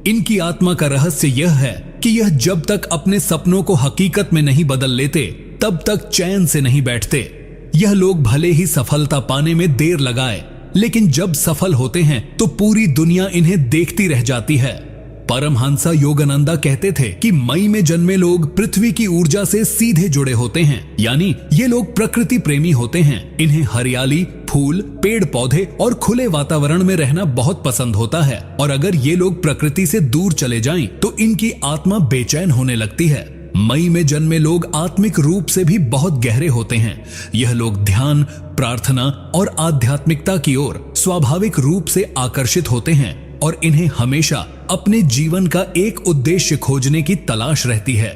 इनकी आत्मा का रहस्य यह है कि यह जब तक अपने सपनों को हकीकत में नहीं बदल लेते तब तक चैन से नहीं बैठते। यह लोग भले ही सफलता पाने में देर लगाए, लेकिन जब सफल होते हैं तो पूरी दुनिया इन्हें देखती रह जाती है। परमहंसा योगानंदा कहते थे कि मई में जन्मे लोग पृथ्वी की ऊर्जा से सीधे जुड़े होते हैं, यानी ये लोग प्रकृति प्रेमी होते हैं। इन्हें हरियाली, फूल, पेड़ पौधे और खुले वातावरण में रहना बहुत पसंद होता है, और अगर ये लोग प्रकृति से दूर चले जाएं तो इनकी आत्मा बेचैन होने लगती है। मई में जन्मे लोग आत्मिक रूप से भी बहुत गहरे होते हैं। यह लोग ध्यान, प्रार्थना और आध्यात्मिकता की ओर स्वाभाविक रूप से आकर्षित होते हैं, और इन्हें हमेशा अपने जीवन का एक उद्देश्य खोजने की तलाश रहती है।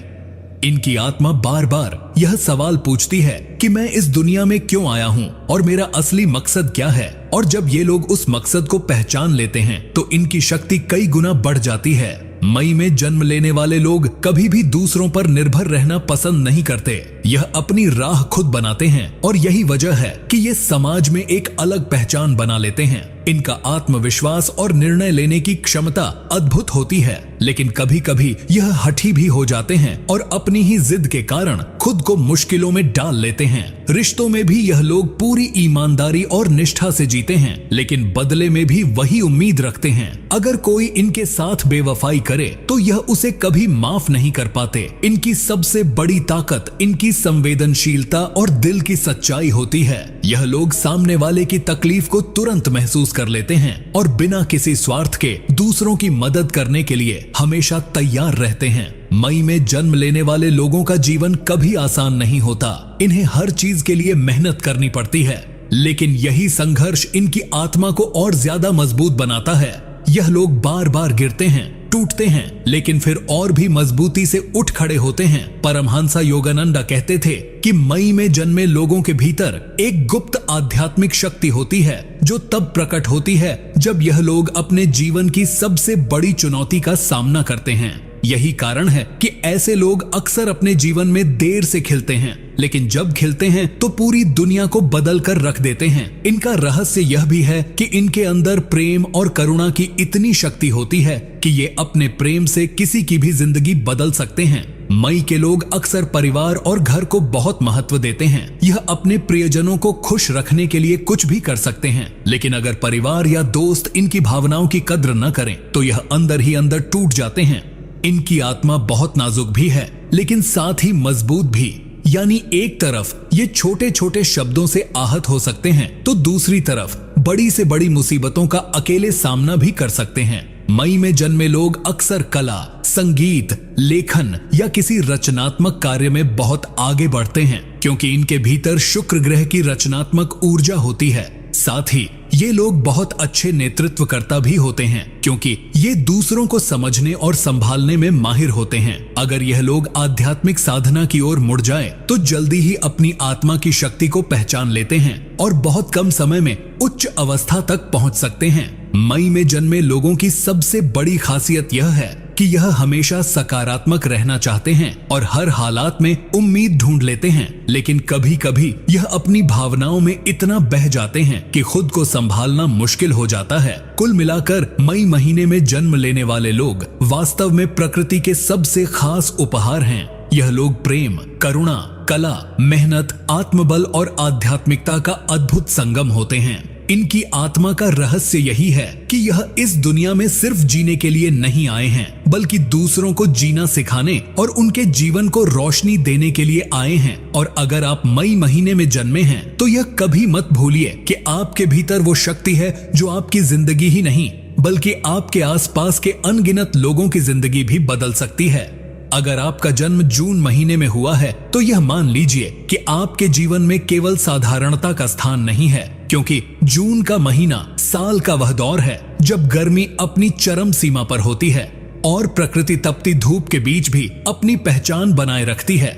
इनकी आत्मा बार बार यह सवाल पूछती है कि मैं इस दुनिया में क्यों आया हूँ और मेरा असली मकसद क्या है। और जब ये लोग उस मकसद को पहचान लेते हैं तो इनकी शक्ति कई गुना बढ़ जाती है। मई में जन्म लेने वाले लोग कभी भी दूसरों पर निर्भर रहना पसंद नहीं करते। यह अपनी राह खुद बनाते हैं, और यही वजह है कि ये समाज में एक अलग पहचान बना लेते हैं। इनका आत्मविश्वास और निर्णय लेने की क्षमता अद्भुत होती है, लेकिन कभी कभी यह हठी भी हो जाते हैं और अपनी ही जिद के कारण खुद को मुश्किलों में डाल लेते हैं। रिश्तों में भी यह लोग पूरी ईमानदारी और निष्ठा से जीते हैं, लेकिन बदले में भी वही उम्मीद रखते हैं। अगर कोई इनके साथ बेवफाई करे तो यह उसे कभी माफ नहीं कर पाते। इनकी सबसे बड़ी ताकत इनकी संवेदनशीलता और दिल की सच्चाई होती है। यह लोग सामने वाले की तकलीफ को तुरंत महसूस कर लेते हैं और बिना किसी स्वार्थ के दूसरों की मदद करने के लिए हमेशा तैयार रहते हैं। मई में जन्म लेने वाले लोगों का जीवन कभी आसान नहीं होता। इन्हें हर चीज के लिए मेहनत करनी पड़ती है, लेकिन यही संघर्ष इनकी आत्मा को और ज्यादा मजबूत बनाता है। यह लोग बार बार गिरते हैं, टूटते हैं, लेकिन फिर और भी मजबूती से उठ खड़े होते हैं। परमहंसा योगानंदा कहते थे कि मई में जन्मे लोगों के भीतर एक गुप्त आध्यात्मिक शक्ति होती है, जो तब प्रकट होती है जब यह लोग अपने जीवन की सबसे बड़ी चुनौती का सामना करते हैं। यही कारण है कि ऐसे लोग अक्सर अपने जीवन में देर से खिलते हैं, लेकिन जब खिलते हैं तो पूरी दुनिया को बदल कर रख देते हैं। इनका रहस्य यह भी है कि इनके अंदर प्रेम और करुणा की इतनी शक्ति होती है कि ये अपने प्रेम से किसी की भी जिंदगी बदल सकते हैं। मई के लोग अक्सर परिवार और घर को बहुत महत्व देते हैं। यह अपने प्रियजनों को खुश रखने के लिए कुछ भी कर सकते हैं, लेकिन अगर परिवार या दोस्त इनकी भावनाओं की कद्र न करें तो यह अंदर ही अंदर टूट जाते हैं। इनकी आत्मा बहुत नाजुक भी है, लेकिन साथ ही मजबूत भी। यानी एक तरफ ये छोटे छोटे शब्दों से आहत हो सकते हैं, तो दूसरी तरफ बड़ी से बड़ी मुसीबतों का अकेले सामना भी कर सकते हैं। मई में जन्मे लोग अक्सर कला, संगीत, लेखन या किसी रचनात्मक कार्य में बहुत आगे बढ़ते हैं, क्योंकि इनके भीतर शुक्र ग्रह की रचनात्मक ऊर्जा होती है। साथ ही ये लोग बहुत अच्छे नेतृत्वकर्ता भी होते हैं, क्योंकि ये दूसरों को समझने और संभालने में माहिर होते हैं। अगर यह लोग आध्यात्मिक साधना की ओर मुड़ जाएं, तो जल्दी ही अपनी आत्मा की शक्ति को पहचान लेते हैं और बहुत कम समय में उच्च अवस्था तक पहुंच सकते हैं। मई में जन्मे लोगों की सबसे बड़ी खासियत यह है कि यह हमेशा सकारात्मक रहना चाहते हैं और हर हालात में उम्मीद ढूंढ लेते हैं, लेकिन कभी कभी यह अपनी भावनाओं में इतना बह जाते हैं कि खुद को संभालना मुश्किल हो जाता है। कुल मिलाकर मई महीने में जन्म लेने वाले लोग वास्तव में प्रकृति के सबसे खास उपहार हैं। यह लोग प्रेम, करुणा, कला, मेहनत, आत्मबल और आध्यात्मिकता का अद्भुत संगम होते हैं। इनकी आत्मा का रहस्य यही है कि यह इस दुनिया में सिर्फ जीने के लिए नहीं आए हैं, बल्कि दूसरों को जीना सिखाने और उनके जीवन को रोशनी देने के लिए आए हैं। और अगर आप मई महीने में जन्मे हैं तो यह कभी मत भूलिए कि आपके भीतर वो शक्ति है जो आपकी जिंदगी ही नहीं बल्कि आपके आसपास के अनगिनत लोगों की जिंदगी भी बदल सकती है। अगर आपका जन्म जून महीने में हुआ है तो यह मान लीजिए कि आपके जीवन में केवल साधारणता का स्थान नहीं है, क्योंकि जून का महीना साल का वह दौर है जब गर्मी अपनी चरम सीमा पर होती है और प्रकृति तपती धूप के बीच भी अपनी पहचान बनाए रखती है।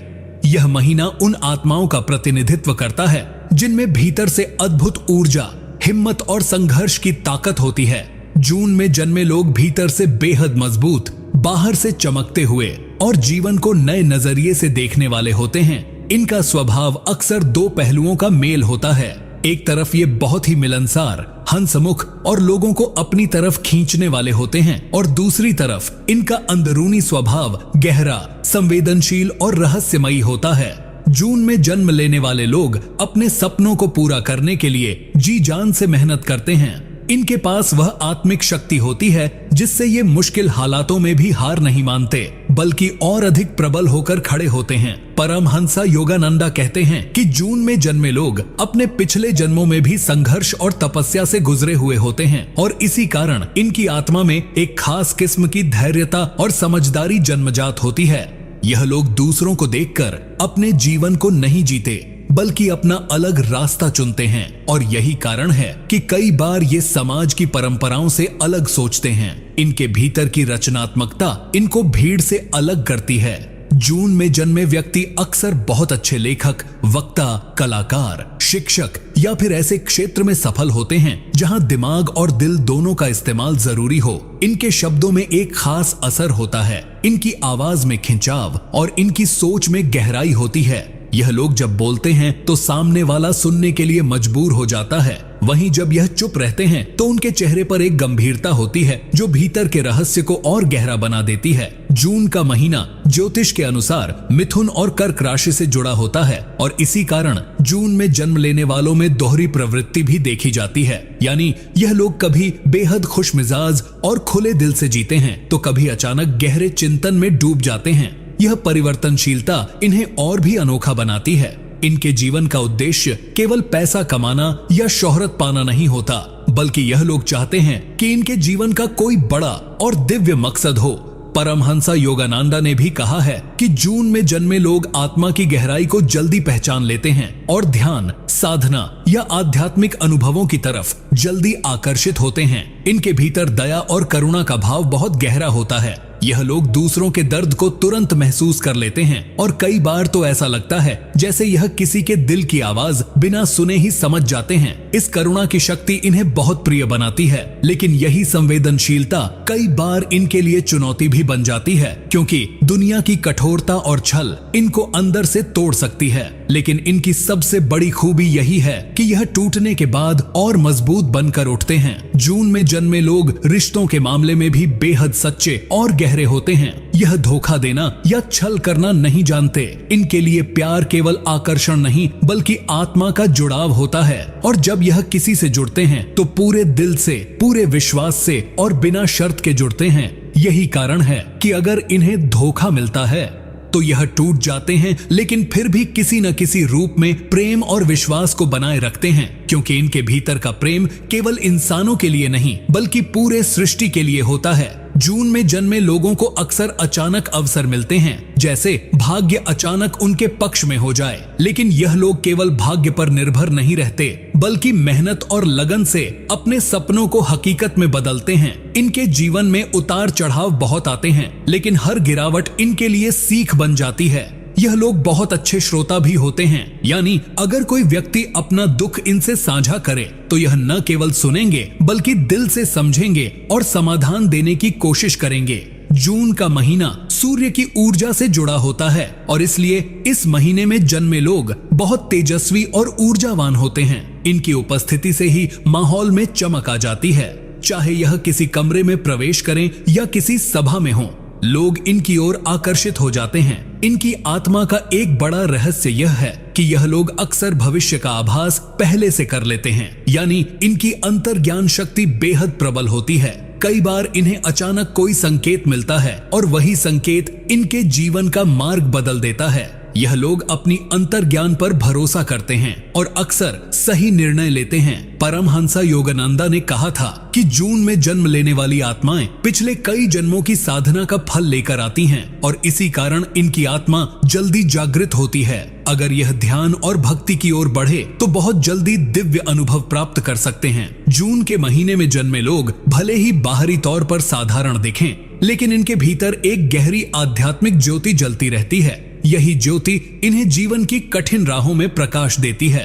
यह महीना उन आत्माओं का प्रतिनिधित्व करता है जिनमें भीतर से अद्भुत ऊर्जा, हिम्मत और संघर्ष की ताकत होती है। जून में जन्मे लोग भीतर से बेहद मजबूत, बाहर से चमकते हुए और जीवन को नए नजरिए से देखने वाले होते हैं। इनका स्वभाव अक्सर दो पहलुओं का मेल होता है। एक तरफ ये बहुत ही मिलनसार, हंसमुख और लोगों को अपनी तरफ खींचने वाले होते हैं, और दूसरी तरफ इनका अंदरूनी स्वभाव गहरा, संवेदनशील और रहस्यमयी होता है। जून में जन्म लेने वाले लोग अपने सपनों को पूरा करने के लिए जी जान से मेहनत करते हैं। इनके पास वह आत्मिक शक्ति होती है जिससे ये मुश्किल हालातों में भी हार नहीं मानते, बल्कि और अधिक प्रबल होकर खड़े होते हैं। परमहंसा योगानंदा कहते हैं कि जून में जन्मे लोग अपने पिछले जन्मों में भी संघर्ष और तपस्या से गुजरे हुए होते हैं, और इसी कारण इनकी आत्मा में एक खास किस्म की धैर्यता और समझदारी जन्मजात होती है। यह लोग दूसरों को देखकर अपने जीवन को नहीं जीते, बल्कि अपना अलग रास्ता चुनते हैं, और यही कारण है कि कई बार ये समाज की परंपराओं से अलग सोचते हैं। इनके भीतर की रचनात्मकता इनको भीड़ से अलग करती है। जून में जन्मे व्यक्ति अक्सर बहुत अच्छे लेखक, वक्ता, कलाकार, शिक्षक या फिर ऐसे क्षेत्र में सफल होते हैं जहां दिमाग और दिल दोनों का इस्तेमाल जरूरी हो। इनके शब्दों में एक खास असर होता है, इनकी आवाज में खिंचाव और इनकी सोच में गहराई होती है। यह लोग जब बोलते हैं तो सामने वाला सुनने के लिए मजबूर हो जाता है, वहीं जब यह चुप रहते हैं तो उनके चेहरे पर एक गंभीरता होती है जो भीतर के रहस्य को और गहरा बना देती है। जून का महीना ज्योतिष के अनुसार मिथुन और कर्क राशि से जुड़ा होता है, और इसी कारण जून में जन्म लेने वालों में दोहरी प्रवृत्ति भी देखी जाती है। यानी यह लोग कभी बेहद खुश मिजाज और खुले दिल से जीते हैं, तो कभी अचानक गहरे चिंतन में डूब जाते हैं। यह परिवर्तनशीलता इन्हें और भी अनोखा बनाती है। इनके जीवन का उद्देश्य केवल पैसा कमाना या शोहरत पाना नहीं होता, बल्कि यह लोग चाहते हैं कि इनके जीवन का कोई बड़ा और दिव्य मकसद हो। परमहंसा योगानंदा ने भी कहा है कि जून में जन्मे लोग आत्मा की गहराई को जल्दी पहचान लेते हैं और ध्यान, साधना या आध्यात्मिक अनुभवों की तरफ जल्दी आकर्षित होते हैं। इनके भीतर दया और करुणा का भाव बहुत गहरा होता है। यह लोग दूसरों के दर्द को तुरंत महसूस कर लेते हैं, और कई बार तो ऐसा लगता है जैसे यह किसी के दिल की आवाज बिना सुने ही समझ जाते हैं। इस करुणा की शक्ति इन्हें बहुत प्रिय बनाती है, लेकिन यही संवेदनशीलता कई बार इनके लिए चुनौती भी बन जाती है, क्योंकि दुनिया की कठोरता और छल इनको अंदर से तोड़ सकती है। लेकिन इनकी सबसे बड़ी खूबी यही है कि यह टूटने के बाद और मजबूत बनकर उठते हैं। जून में जन्मे लोग रिश्तों के मामले में भी बेहद सच्चे और गहरे होते हैं। यह धोखा देना या छल करना नहीं जानते। इनके लिए प्यार केवल आकर्षण नहीं, बल्कि आत्मा का जुड़ाव होता है, और जब यह किसी से जुड़ते हैं तो पूरे दिल से, पूरे विश्वास से और बिना शर्त के जुड़ते हैं। यही कारण है कि अगर इन्हें धोखा मिलता है तो यह टूट जाते हैं, लेकिन फिर भी किसी न किसी रूप में प्रेम और विश्वास को बनाए रखते हैं, क्योंकि इनके भीतर का प्रेम केवल इंसानों के लिए नहीं, बल्कि पूरे सृष्टि के लिए होता है। जून में जन्मे लोगों को अक्सर अचानक अवसर मिलते हैं, जैसे भाग्य अचानक उनके पक्ष में हो जाए। लेकिन यह लोग केवल भाग्य पर निर्भर नहीं रहते, बल्कि मेहनत और लगन से अपने सपनों को हकीकत में बदलते हैं। इनके जीवन में उतार चढ़ाव बहुत आते हैं, लेकिन हर गिरावट इनके लिए सीख बन जाती है। यह लोग बहुत अच्छे श्रोता भी होते हैं, यानी अगर कोई व्यक्ति अपना दुख इनसे साझा करे तो यह न केवल सुनेंगे, बल्कि दिल से समझेंगे और समाधान देने की कोशिश करेंगे। जून का महीना सूर्य की ऊर्जा से जुड़ा होता है, और इसलिए इस महीने में जन्मे लोग बहुत तेजस्वी और ऊर्जावान होते हैं। इनकी उपस्थिति से ही माहौल में चमक आ जाती है, चाहे यह किसी कमरे में प्रवेश करें या किसी सभा में हो। लोग इनकी ओर आकर्षित हो जाते हैं। इनकी आत्मा का एक बड़ा रहस्य यह है कि यह लोग अक्सर भविष्य का आभास पहले से कर लेते हैं, यानी इनकी अंतर्ज्ञान शक्ति बेहद प्रबल होती है। कई बार इन्हें अचानक कोई संकेत मिलता है, और वही संकेत इनके जीवन का मार्ग बदल देता है। यह लोग अपनी अंतर्ज्ञान पर भरोसा करते हैं और अक्सर सही निर्णय लेते हैं। परमहंसा योगानंदा ने कहा था कि जून में जन्म लेने वाली आत्माएं पिछले कई जन्मों की साधना का फल लेकर आती हैं, और इसी कारण इनकी आत्मा जल्दी जागृत होती है। अगर यह ध्यान और भक्ति की ओर बढ़े तो बहुत जल्दी दिव्य अनुभव प्राप्त कर सकते हैं। जून के महीने में जन्मे लोग भले ही बाहरी तौर पर साधारण दिखें, लेकिन इनके भीतर एक गहरी आध्यात्मिक ज्योति जलती रहती है। यही ज्योति इन्हें जीवन की कठिन राहों में प्रकाश देती है।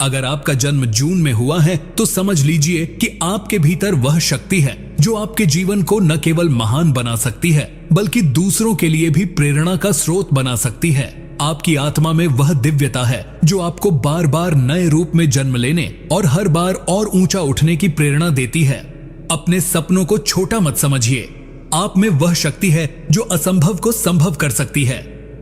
अगर आपका जन्म जून में हुआ है तो समझ लीजिए कि आपके भीतर वह शक्ति है जो आपके जीवन को न केवल महान बना सकती है, बल्कि दूसरों के लिए भी प्रेरणा का स्रोत बना सकती है। आपकी आत्मा में वह दिव्यता है जो आपको बार बार नए रूप में जन्म लेने और हर बार और ऊंचा उठने की प्रेरणा देती है। अपने सपनों को छोटा मत समझिए। आप में वह शक्ति है जो असंभव को संभव कर सकती है।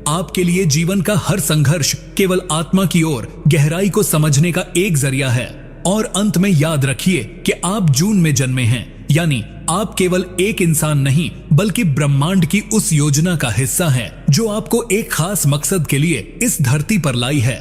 आपके लिए जीवन का हर संघर्ष केवल आत्मा की ओर गहराई को समझने का एक जरिया है। और अंत में याद रखिए कि आप जून में जन्मे हैं, यानी आप केवल एक इंसान नहीं बल्कि ब्रह्मांड की उस योजना का हिस्सा हैं जो आपको एक खास मकसद के लिए इस धरती पर लाई है।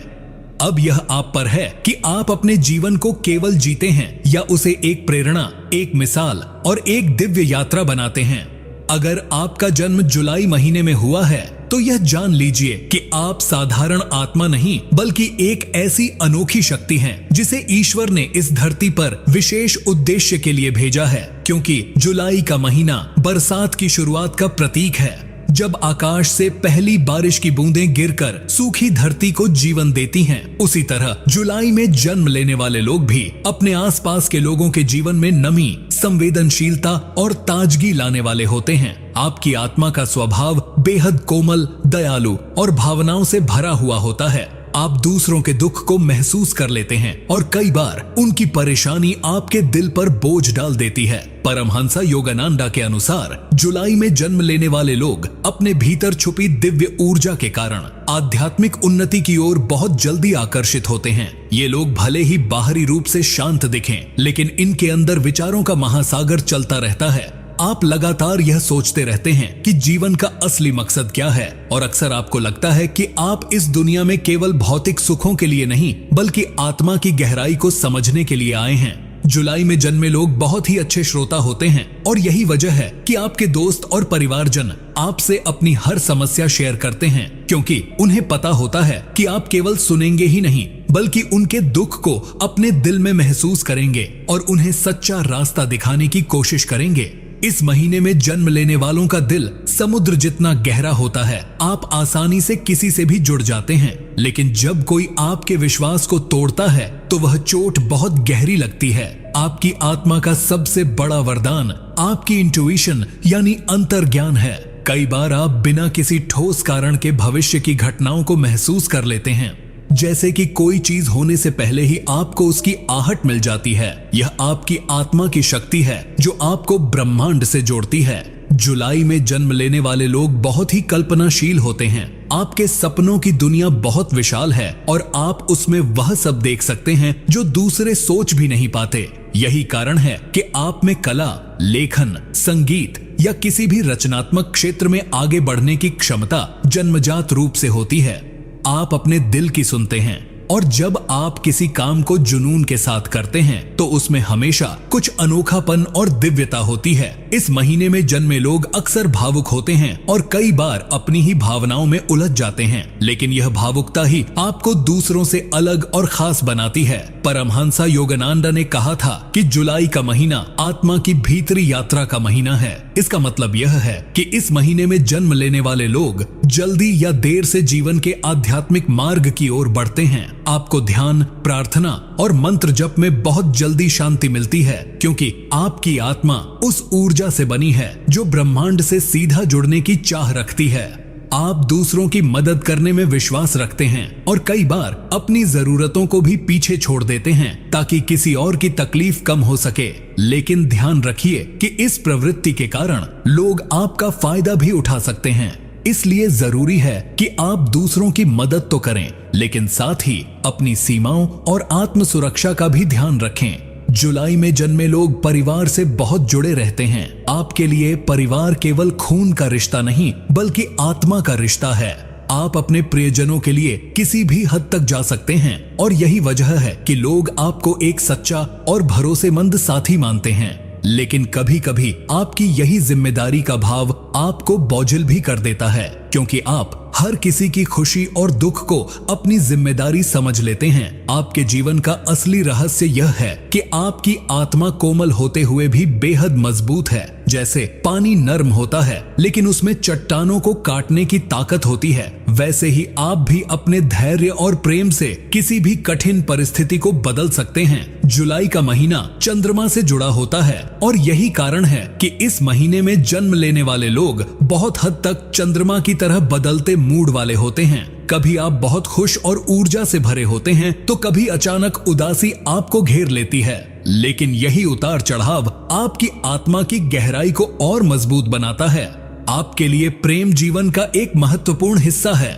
अब यह आप पर है कि आप अपने जीवन को केवल जीते हैं या उसे एक प्रेरणा, एक मिसाल और एक दिव्य यात्रा बनाते हैं। अगर आपका जन्म जुलाई महीने में हुआ है तो यह जान लीजिए कि आप साधारण आत्मा नहीं बल्कि एक ऐसी अनोखी शक्ति हैं जिसे ईश्वर ने इस धरती पर विशेष उद्देश्य के लिए भेजा है। क्योंकि जुलाई का महीना बरसात की शुरुआत का प्रतीक है, जब आकाश से पहली बारिश की बूंदें गिरकर सूखी धरती को जीवन देती हैं। उसी तरह जुलाई में जन्म लेने वाले लोग भी अपने आसपास के लोगों के जीवन में नमी, संवेदनशीलता और ताजगी लाने वाले होते हैं। आपकी आत्मा का स्वभाव बेहद कोमल, दयालु और भावनाओं से भरा हुआ होता है। आप दूसरों के दुख को महसूस कर लेते हैं और कई बार उनकी परेशानी आपके दिल पर बोझ डाल देती है। परमहंसा योगानंदा के अनुसार जुलाई में जन्म लेने वाले लोग अपने भीतर छुपी दिव्य ऊर्जा के कारण आध्यात्मिक उन्नति की ओर बहुत जल्दी आकर्षित होते हैं। ये लोग भले ही बाहरी रूप से शांत दिखें, लेकिन इनके अंदर विचारों का महासागर चलता रहता है। आप लगातार यह सोचते रहते हैं कि जीवन का असली मकसद क्या है, और अक्सर आपको लगता है कि आप इस दुनिया में केवल भौतिक सुखों के लिए नहीं बल्कि आत्मा की गहराई को समझने के लिए आए हैं। जुलाई में जन्मे लोग बहुत ही अच्छे श्रोता होते हैं और यही वजह है कि आपके दोस्त और परिवारजन आपसे अपनी हर समस्या शेयर करते हैं, क्योंकि उन्हें पता होता है कि आप केवल सुनेंगे ही नहीं बल्कि उनके दुख को अपने दिल में महसूस करेंगे और उन्हें सच्चा रास्ता दिखाने की कोशिश करेंगे। इस महीने में जन्म लेने वालों का दिल समुद्र जितना गहरा होता है। आप आसानी से किसी से भी जुड़ जाते हैं, लेकिन जब कोई आपके विश्वास को तोड़ता है तो वह चोट बहुत गहरी लगती है। आपकी आत्मा का सबसे बड़ा वरदान आपकी इंट्यूशन यानी अंतर्ज्ञान है। कई बार आप बिना किसी ठोस कारण के भविष्य की घटनाओं को महसूस कर लेते हैं, जैसे कि कोई चीज होने से पहले ही आपको उसकी आहट मिल जाती है। यह आपकी आत्मा की शक्ति है जो आपको ब्रह्मांड से जोड़ती है। जुलाई में जन्म लेने वाले लोग बहुत ही कल्पनाशील होते हैं। आपके सपनों की दुनिया बहुत विशाल है और आप उसमें वह सब देख सकते हैं जो दूसरे सोच भी नहीं पाते। यही कारण है कि आप में कला, लेखन, संगीत या किसी भी रचनात्मक क्षेत्र में आगे बढ़ने की क्षमता जन्मजात रूप से होती है। आप अपने दिल की सुनते हैं और जब आप किसी काम को जुनून के साथ करते हैं तो उसमें हमेशा कुछ अनोखापन और दिव्यता होती है। इस महीने में जन्मे लोग अक्सर भावुक होते हैं और कई बार अपनी ही भावनाओं में उलझ जाते हैं, लेकिन यह भावुकता ही आपको दूसरों से अलग और खास बनाती है। परमहंसा योगानंदा ने कहा था कि जुलाई का महीना आत्मा की भीतरी यात्रा का महीना है। इसका मतलब यह है कि इस महीने में जन्म लेने वाले लोग जल्दी या देर से जीवन के आध्यात्मिक मार्ग की ओर बढ़ते हैं। आपको ध्यान, प्रार्थना और मंत्र जप में बहुत जल्दी शांति मिलती है, क्योंकि आपकी आत्मा उस ऊर्जा से बनी है जो ब्रह्मांड से सीधा जुड़ने की चाह रखती है। आप दूसरों की मदद करने में विश्वास रखते हैं और कई बार अपनी जरूरतों को भी पीछे छोड़ देते हैं ताकि किसी और की तकलीफ कम हो सके। लेकिन ध्यान रखिए कि इस प्रवृत्ति के कारण लोग आपका फायदा भी उठा सकते हैं। इसलिए जरूरी है कि आप दूसरों की मदद तो करें, लेकिन साथ ही अपनी सीमाओं और आत्म सुरक्षा का भी ध्यान रखें। जुलाई में जन्मे लोग परिवार से बहुत जुड़े रहते हैं। आपके लिए परिवार केवल खून का रिश्ता नहीं बल्कि आत्मा का रिश्ता है। आप अपने प्रियजनों के लिए किसी भी हद तक जा सकते हैं और यही वजह है कि लोग आपको एक सच्चा और भरोसेमंद साथी मानते हैं। लेकिन कभी कभी आपकी यही जिम्मेदारी का भाव आपको बोझिल भी कर देता है, क्योंकि आप हर किसी की खुशी और दुख को अपनी जिम्मेदारी समझ लेते हैं। आपके जीवन का असली रहस्य यह है कि आपकी आत्मा कोमल होते हुए भी बेहद मजबूत है। जैसे पानी नर्म होता है लेकिन उसमें चट्टानों को काटने की ताकत होती है, वैसे ही आप भी अपने धैर्य और प्रेम से किसी भी कठिन परिस्थिति को बदल सकते हैं। जुलाई का महीना चंद्रमा से जुड़ा होता है और यही कारण है कि इस महीने में जन्म लेने वाले लोग बहुत हद तक चंद्रमा की तरह बदलते मूड वाले होते हैं। कभी आप बहुत खुश और ऊर्जा से भरे होते हैं तो कभी अचानक उदासी आपको घेर लेती है। लेकिन यही उतार चढ़ाव आपकी आत्मा की गहराई को और मजबूत बनाता है। आपके लिए प्रेम जीवन का एक महत्वपूर्ण हिस्सा है।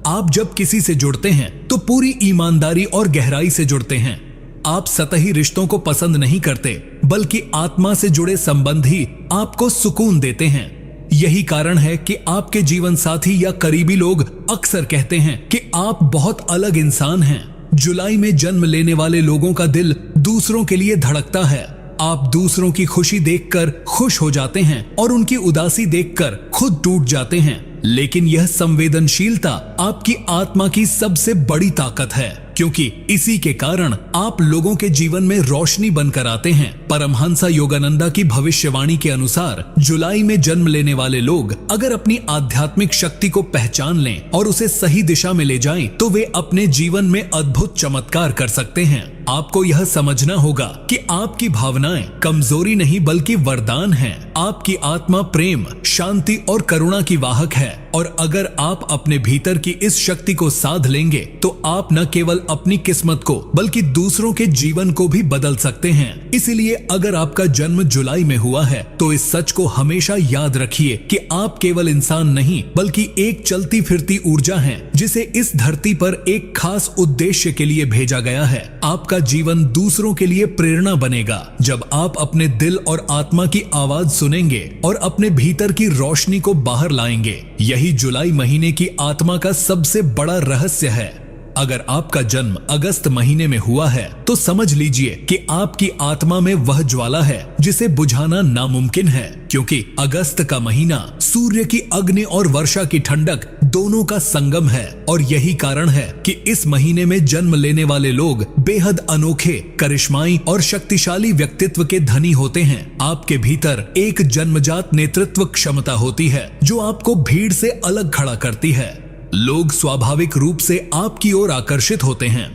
आप जब किसी से जुड़ते हैं तो पूरी ईमानदारी और गहराई से जुड़ते हैं। आप सतही रिश्तों को पसंद नहीं करते, बल्कि आत्मा से जुड़े संबंध ही आपको सुकून देते हैं। यही कारण है कि आपके जीवन साथी या करीबी लोग अक्सर कहते हैं कि आप बहुत अलग इंसान हैं। जुलाई में जन्म लेने वाले लोगों का दिल दूसरों के लिए धड़कता है। आप दूसरों की खुशी देखकर खुश हो जाते हैं और उनकी उदासी देखकर खुद टूट जाते हैं। लेकिन यह संवेदनशीलता आपकी आत्मा की सबसे बड़ी ताकत है, क्योंकि इसी के कारण आप लोगों के जीवन में रोशनी बनकर आते हैं। परमहंसा योगानंदा की भविष्यवाणी के अनुसार जुलाई में जन्म लेने वाले लोग अगर अपनी आध्यात्मिक शक्ति को पहचान लें और उसे सही दिशा में ले जाएं, तो वे अपने जीवन में अद्भुत चमत्कार कर सकते हैं। आपको यह समझना होगा कि आपकी भावनाएं कमजोरी नहीं बल्कि वरदान हैं। आपकी आत्मा प्रेम, शांति और करुणा की वाहक है, और अगर आप अपने भीतर की इस शक्ति को साध लेंगे तो आप न केवल अपनी किस्मत को बल्कि दूसरों के जीवन को भी बदल सकते हैं। इसीलिए अगर आपका जन्म जुलाई में हुआ है तो इस सच को हमेशा याद रखिए कि आप केवल इंसान नहीं बल्कि एक चलती फिरती ऊर्जा हैं, जिसे इस धरती पर एक खास उद्देश्य के लिए भेजा गया है। आपका जीवन दूसरों के लिए प्रेरणा बनेगा जब आप अपने दिल और आत्मा की आवाज सुनेंगे और अपने भीतर की रोशनी को बाहर लाएंगे। यही जुलाई महीने की आत्मा का सबसे बड़ा रहस्य है। अगर आपका जन्म अगस्त महीने में हुआ है तो समझ लीजिए कि आपकी आत्मा में वह ज्वाला है जिसे बुझाना नामुमकिन है, क्योंकि अगस्त का महीना सूर्य की अग्नि और वर्षा की ठंडक दोनों का संगम है। और यही कारण है कि इस महीने में जन्म लेने वाले लोग बेहद अनोखे, करिश्माई और शक्तिशाली व्यक्तित्व के धनी होते हैं। आपके भीतर एक जन्मजात नेतृत्व क्षमता होती है जो आपको भीड़ से अलग खड़ा करती है। लोग स्वाभाविक रूप से आपकी ओर आकर्षित होते हैं,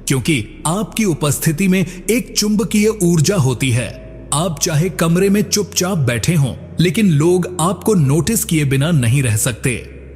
क्योंकि आपकी उपस्थिति में एक चुंबकीय ऊर्जा होती है। आप चाहे कमरे में चुपचाप बैठे हों, लेकिन लोग आपको नोटिस किए बिना नहीं रह सकते।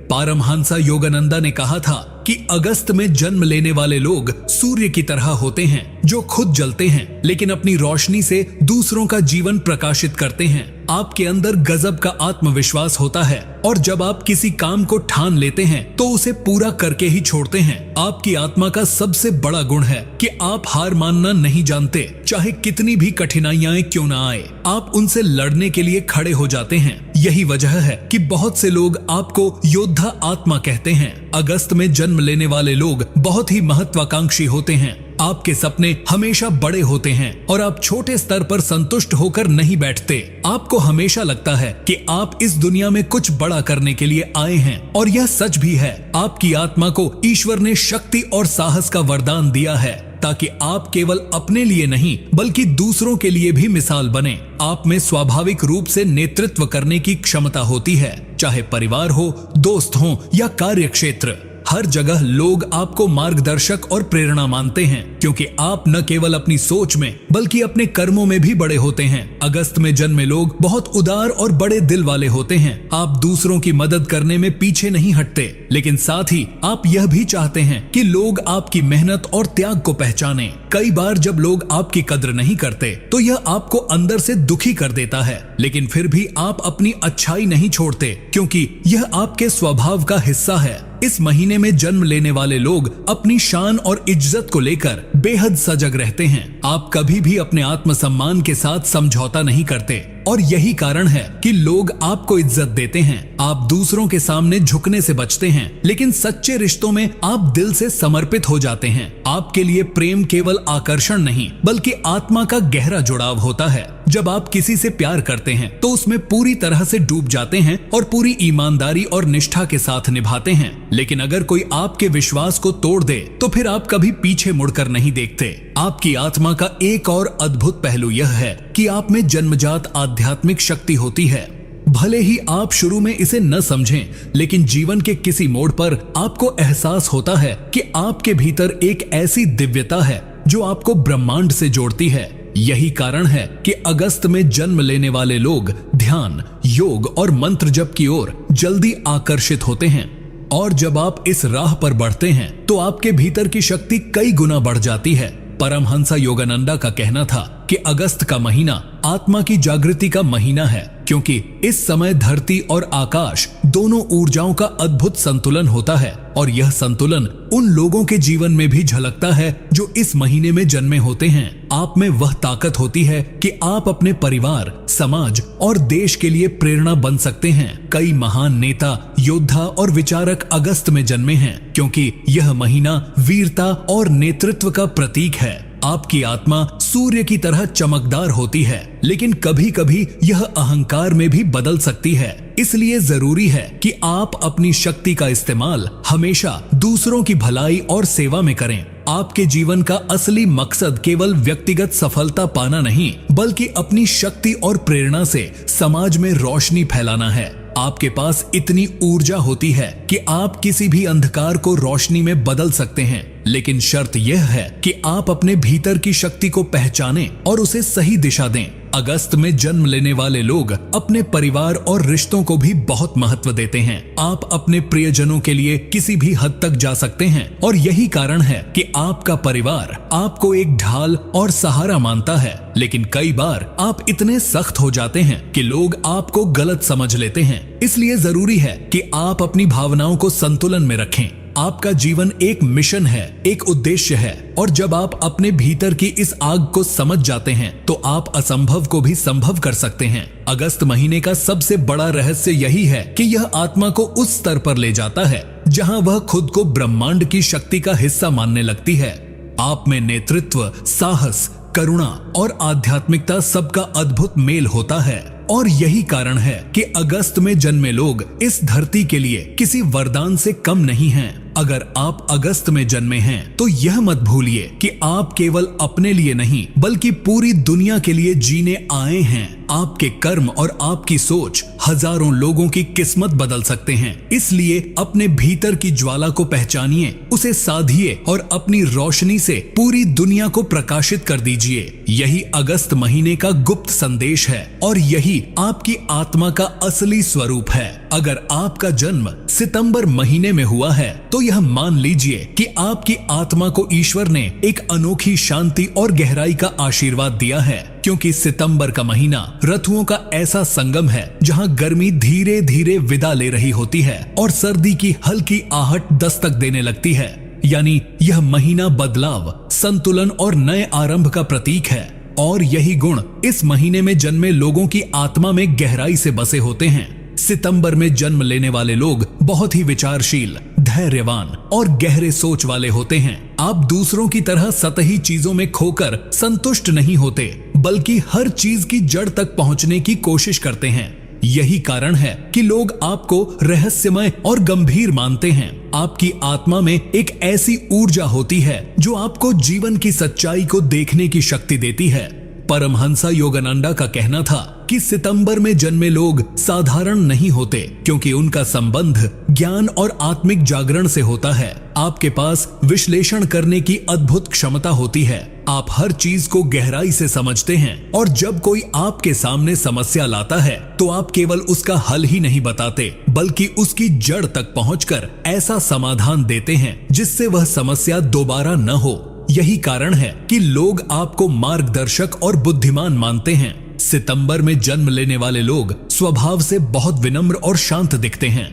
पारमहंसा योगानंदा ने कहा था कि अगस्त में जन्म लेने वाले लोग सूर्य की तरह होते हैं, जो खुद जलते हैं लेकिन अपनी रोशनी से दूसरों का जीवन प्रकाशित करते हैं। आपके अंदर गजब का आत्मविश्वास होता है, और जब आप किसी काम को ठान लेते हैं तो उसे पूरा करके ही छोड़ते हैं। आपकी आत्मा का सबसे बड़ा गुण है कि आप हार मानना नहीं जानते। चाहे कितनी भी कठिनाइयां क्यों ना आए, आप उनसे लड़ने के लिए खड़े हो जाते हैं। यही वजह है कि बहुत से लोग आपको योद्धा आत्मा कहते हैं। अगस्त में जन्म लेने वाले लोग बहुत ही महत्वाकांक्षी होते हैं। आपके सपने हमेशा बड़े होते हैं और आप छोटे स्तर पर संतुष्ट होकर नहीं बैठते। आपको हमेशा लगता है कि आप इस दुनिया में कुछ बड़ा करने के लिए आए हैं, और यह सच भी है। आपकी आत्मा को ईश्वर ने शक्ति और साहस का वरदान दिया है, ताकि आप केवल अपने लिए नहीं बल्कि दूसरों के लिए भी मिसाल बने। आप में स्वाभाविक रूप से नेतृत्व करने की क्षमता होती है, चाहे परिवार हो, दोस्त हो या कार्य क्षेत्र। हर जगह लोग आपको मार्गदर्शक और प्रेरणा मानते हैं, क्योंकि आप न केवल अपनी सोच में बल्कि अपने कर्मों में भी बड़े होते हैं। अगस्त में जन्मे लोग बहुत उदार और बड़े दिल वाले होते हैं। आप दूसरों की मदद करने में पीछे नहीं हटते, लेकिन साथ ही आप यह भी चाहते हैं कि लोग आपकी मेहनत और त्याग को पहचानें। कई बार जब लोग आपकी कद्र नहीं करते तो यह आपको अंदर से दुखी कर देता है, लेकिन फिर भी आप अपनी अच्छाई नहीं छोड़ते, क्योंकि यह आपके स्वभाव का हिस्सा है। इस महीने में जन्म लेने वाले लोग अपनी शान और इज्जत को लेकर बेहद सजग रहते हैं। आप कभी भी अपने आत्मसम्मान के साथ समझौता नहीं करते, और यही कारण है कि लोग आपको इज्जत देते हैं। आप दूसरों के सामने झुकने से बचते हैं, लेकिन सच्चे रिश्तों में आप दिल से समर्पित हो जाते हैं। आपके लिए प्रेम केवल आकर्षण नहीं बल्कि आत्मा का गहरा जुड़ाव होता है। जब आप किसी से प्यार करते हैं तो उसमें पूरी तरह से डूब जाते हैं और पूरी ईमानदारी और निष्ठा के साथ निभाते हैं। लेकिन अगर कोई आपके विश्वास को तोड़ दे तो फिर आप कभी पीछे मुड़कर नहीं देखते। आपकी आत्मा का एक और अद्भुत पहलू यह है कि आप में जन्मजात आध्यात्मिक शक्ति होती है। भले ही आप शुरू में इसे न समझें, लेकिन जीवन के किसी मोड़ पर आपको एहसास होता है कि आपके भीतर एक ऐसी दिव्यता है जो आपको ब्रह्मांड से जोड़ती है। यही कारण है कि अगस्त में जन्म लेने वाले लोग ध्यान, योग और मंत्र जप की ओर जल्दी आकर्षित होते हैं। और जब आप इस राह पर बढ़ते हैं तो आपके भीतर की शक्ति कई गुना बढ़ जाती है। परमहंसा योगानंदा का कहना था कि अगस्त का महीना आत्मा की जागृति का महीना है, क्योंकि इस समय धरती और आकाश दोनों ऊर्जाओं का अद्भुत संतुलन होता है और यह संतुलन उन लोगों के जीवन में भी झलकता है जो इस महीने में जन्मे होते हैं। आप में वह ताकत होती है कि आप अपने परिवार, समाज और देश के लिए प्रेरणा बन सकते हैं। कई महान नेता, योद्धा और विचारक अगस्त में जन्मे हैं, क्योंकि यह महीना वीरता और नेतृत्व का प्रतीक है। आपकी आत्मा सूर्य की तरह चमकदार होती है, लेकिन कभी कभी यह अहंकार में भी बदल सकती है। इसलिए जरूरी है कि आप अपनी शक्ति का इस्तेमाल हमेशा दूसरों की भलाई और सेवा में करें। आपके जीवन का असली मकसद केवल व्यक्तिगत सफलता पाना नहीं, बल्कि अपनी शक्ति और प्रेरणा से समाज में रोशनी फैलाना है। आपके पास इतनी ऊर्जा होती है कि आप किसी भी अंधकार को रोशनी में बदल सकते हैं, लेकिन शर्त यह है कि आप अपने भीतर की शक्ति को पहचानें और उसे सही दिशा दें। अगस्त में जन्म लेने वाले लोग अपने परिवार और रिश्तों को भी बहुत महत्व देते हैं। आप अपने प्रियजनों के लिए किसी भी हद तक जा सकते हैं और यही कारण है कि आपका परिवार आपको एक ढाल और सहारा मानता है। लेकिन कई बार आप इतने सख्त हो जाते हैं कि लोग आपको गलत समझ लेते हैं। इसलिए जरूरी है कि आप अपनी भावनाओं को संतुलन में रखें। आपका जीवन एक मिशन है, एक उद्देश्य है, और जब आप अपने भीतर की इस आग को समझ जाते हैं तो आप असंभव को भी संभव कर सकते हैं। अगस्त महीने का सबसे बड़ा रहस्य यही है कि यह आत्मा को उस स्तर पर ले जाता है जहां वह खुद को ब्रह्मांड की शक्ति का हिस्सा मानने लगती है। आप में नेतृत्व, साहस, करुणा और आध्यात्मिकता सबका अद्भुत मेल होता है, और यही कारण है कि अगस्त में जन्मे लोग इस धरती के लिए किसी वरदान से कम नहीं हैं। अगर आप अगस्त में जन्मे हैं तो यह मत भूलिए कि आप केवल अपने लिए नहीं बल्कि पूरी दुनिया के लिए जीने आए हैं। आपके कर्म और आपकी सोच हजारों लोगों की किस्मत बदल सकते हैं। इसलिए अपने भीतर की ज्वाला को पहचानिए, उसे साधिए और अपनी रोशनी से पूरी दुनिया को प्रकाशित कर दीजिए। यही अगस्त महीने का गुप्त संदेश है और यही आपकी आत्मा का असली स्वरूप है। अगर आपका जन्म सितंबर महीने में हुआ है तो यह मान लीजिए कि आपकी आत्मा को ईश्वर ने एक अनोखी शांति और गहराई का आशीर्वाद दिया है, क्योंकि सितंबर का महीना ऋतुओं का ऐसा संगम है जहां गर्मी धीरे धीरे विदा ले रही होती है और सर्दी की हल्की आहट दस्तक देने लगती है। यानी यह महीना बदलाव, संतुलन और नए आरंभ का प्रतीक है। और यही गुण इस महीने में जन्मे लोगों की आत्मा में गहराई से बसे होते हैं। सितंबर में जन्म लेने वाले लोग बहुत ही विचारशील, धैर्यवान और गहरे सोच वाले होते हैं। आप दूसरों की तरह सतही चीजों में खोकर संतुष्ट नहीं होते, बल्कि हर चीज की जड़ तक पहुंचने की कोशिश करते हैं। यही कारण है कि लोग आपको रहस्यमय और गंभीर मानते हैं। आपकी आत्मा में एक ऐसी ऊर्जा होती है जो आपको जीवन की सच्चाई को देखने की शक्ति देती है। परमहंसा योगानंदा का कहना था कि सितंबर में जन्मे लोग साधारण नहीं होते, क्योंकि उनका संबंध ज्ञान और आत्मिक जागरण से होता है। आपके पास विश्लेषण करने की अद्भुत क्षमता होती है। आप हर चीज को गहराई से समझते हैं और जब कोई आपके सामने समस्या लाता है तो आप केवल उसका हल ही नहीं बताते, बल्कि उसकी जड़ तक पहुंचकर ऐसा समाधान देते हैं जिससे वह समस्या दोबारा न हो। यही कारण है कि लोग आपको मार्गदर्शक और बुद्धिमान मानते हैं। सितंबर में जन्म लेने वाले लोग स्वभाव से बहुत विनम्र और शांत दिखते हैं,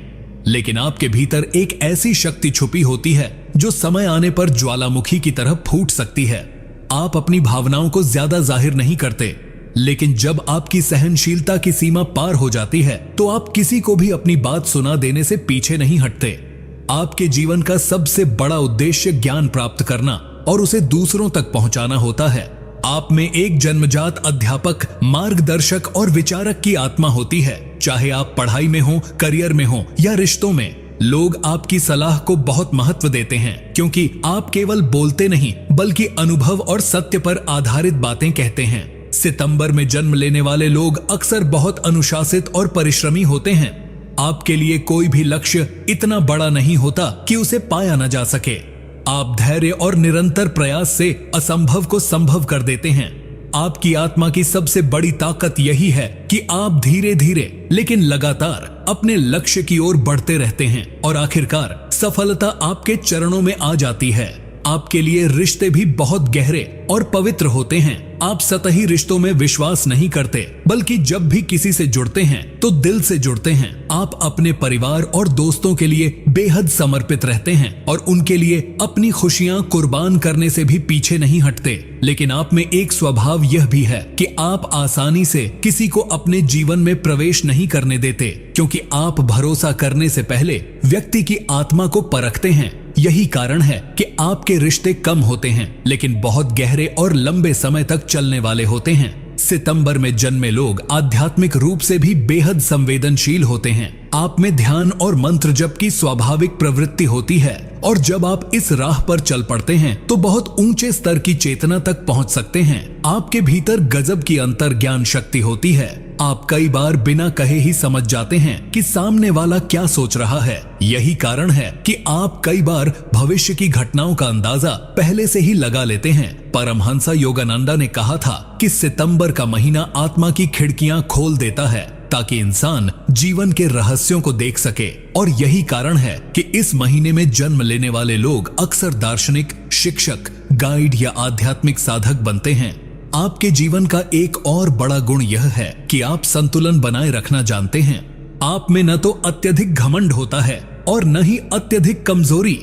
लेकिन आपके भीतर एक ऐसी शक्ति छुपी होती है जो समय आने पर ज्वालामुखी की तरह फूट सकती है। आप अपनी भावनाओं को ज्यादा जाहिर नहीं करते, लेकिन जब आपकी सहनशीलता की सीमा पार हो जाती है तो आप किसी को भी अपनी बात सुना देने से पीछे नहीं हटते। आपके जीवन का सबसे बड़ा उद्देश्य ज्ञान प्राप्त करना और उसे दूसरों तक पहुंचाना होता है। आप में एक जन्मजात अध्यापक, मार्गदर्शक और विचारक की आत्मा होती है। चाहे आप पढ़ाई में हो, करियर में हो या रिश्तों में, लोग आपकी सलाह को बहुत महत्व देते हैं, क्योंकि आप केवल बोलते नहीं बल्कि अनुभव और सत्य पर आधारित बातें कहते हैं। सितंबर में जन्म लेने वाले लोग अक्सर बहुत अनुशासित और परिश्रमी होते हैं। आपके लिए कोई भी लक्ष्य इतना बड़ा नहीं होता कि उसे पाया न जा सके। आप धैर्य और निरंतर प्रयास से असंभव को संभव कर देते हैं। आपकी आत्मा की सबसे बड़ी ताकत यही है कि आप धीरे धीरे लेकिन लगातार अपने लक्ष्य की ओर बढ़ते रहते हैं और आखिरकार सफलता आपके चरणों में आ जाती है। आपके लिए रिश्ते भी बहुत गहरे और पवित्र होते हैं। आप सतही रिश्तों में विश्वास नहीं करते, बल्कि जब भी किसी से जुड़ते हैं तो दिल से जुड़ते हैं। आप अपने परिवार और दोस्तों के लिए बेहद समर्पित रहते हैं और उनके लिए अपनी खुशियां कुर्बान करने से भी पीछे नहीं हटते। लेकिन आप में एक स्वभाव यह भी है कि आप आसानी से किसी को अपने जीवन में प्रवेश नहीं करने देते, क्योंकि आप भरोसा करने से पहले व्यक्ति की आत्मा को परखते हैं। यही कारण है कि आपके रिश्ते कम होते हैं, लेकिन बहुत गहरे और लंबे समय तक चलने वाले होते हैं। सितंबर में जन्मे लोग आध्यात्मिक रूप से भी बेहद संवेदनशील होते हैं। आप में ध्यान और मंत्र जप की स्वाभाविक प्रवृत्ति होती है और जब आप इस राह पर चल पड़ते हैं तो बहुत ऊंचे स्तर की चेतना तक पहुंच सकते हैं। आपके भीतर गजब की अंतर ज्ञान शक्ति होती है। आप कई बार बिना कहे ही समझ जाते हैं कि सामने वाला क्या सोच रहा है। यही कारण है कि आप कई बार भविष्य की घटनाओं का अंदाजा पहले से ही लगा लेते हैं। परमहंसा योगानंदा ने कहा था कि सितंबर का महीना आत्मा की खिड़कियां खोल देता है ताकि इंसान जीवन के रहस्यों को देख सके। और यही कारण है कि इस महीने में जन्म लेने वाले लोग अक्सर दार्शनिक, शिक्षक, गाइड या आध्यात्मिक साधक बनते हैं। आपके जीवन का एक और बड़ा गुण यह है कि आप संतुलन बनाए रखना जानते हैं। आप में न तो अत्यधिक घमंड होता है और न ही अत्यधिक कमजोरी।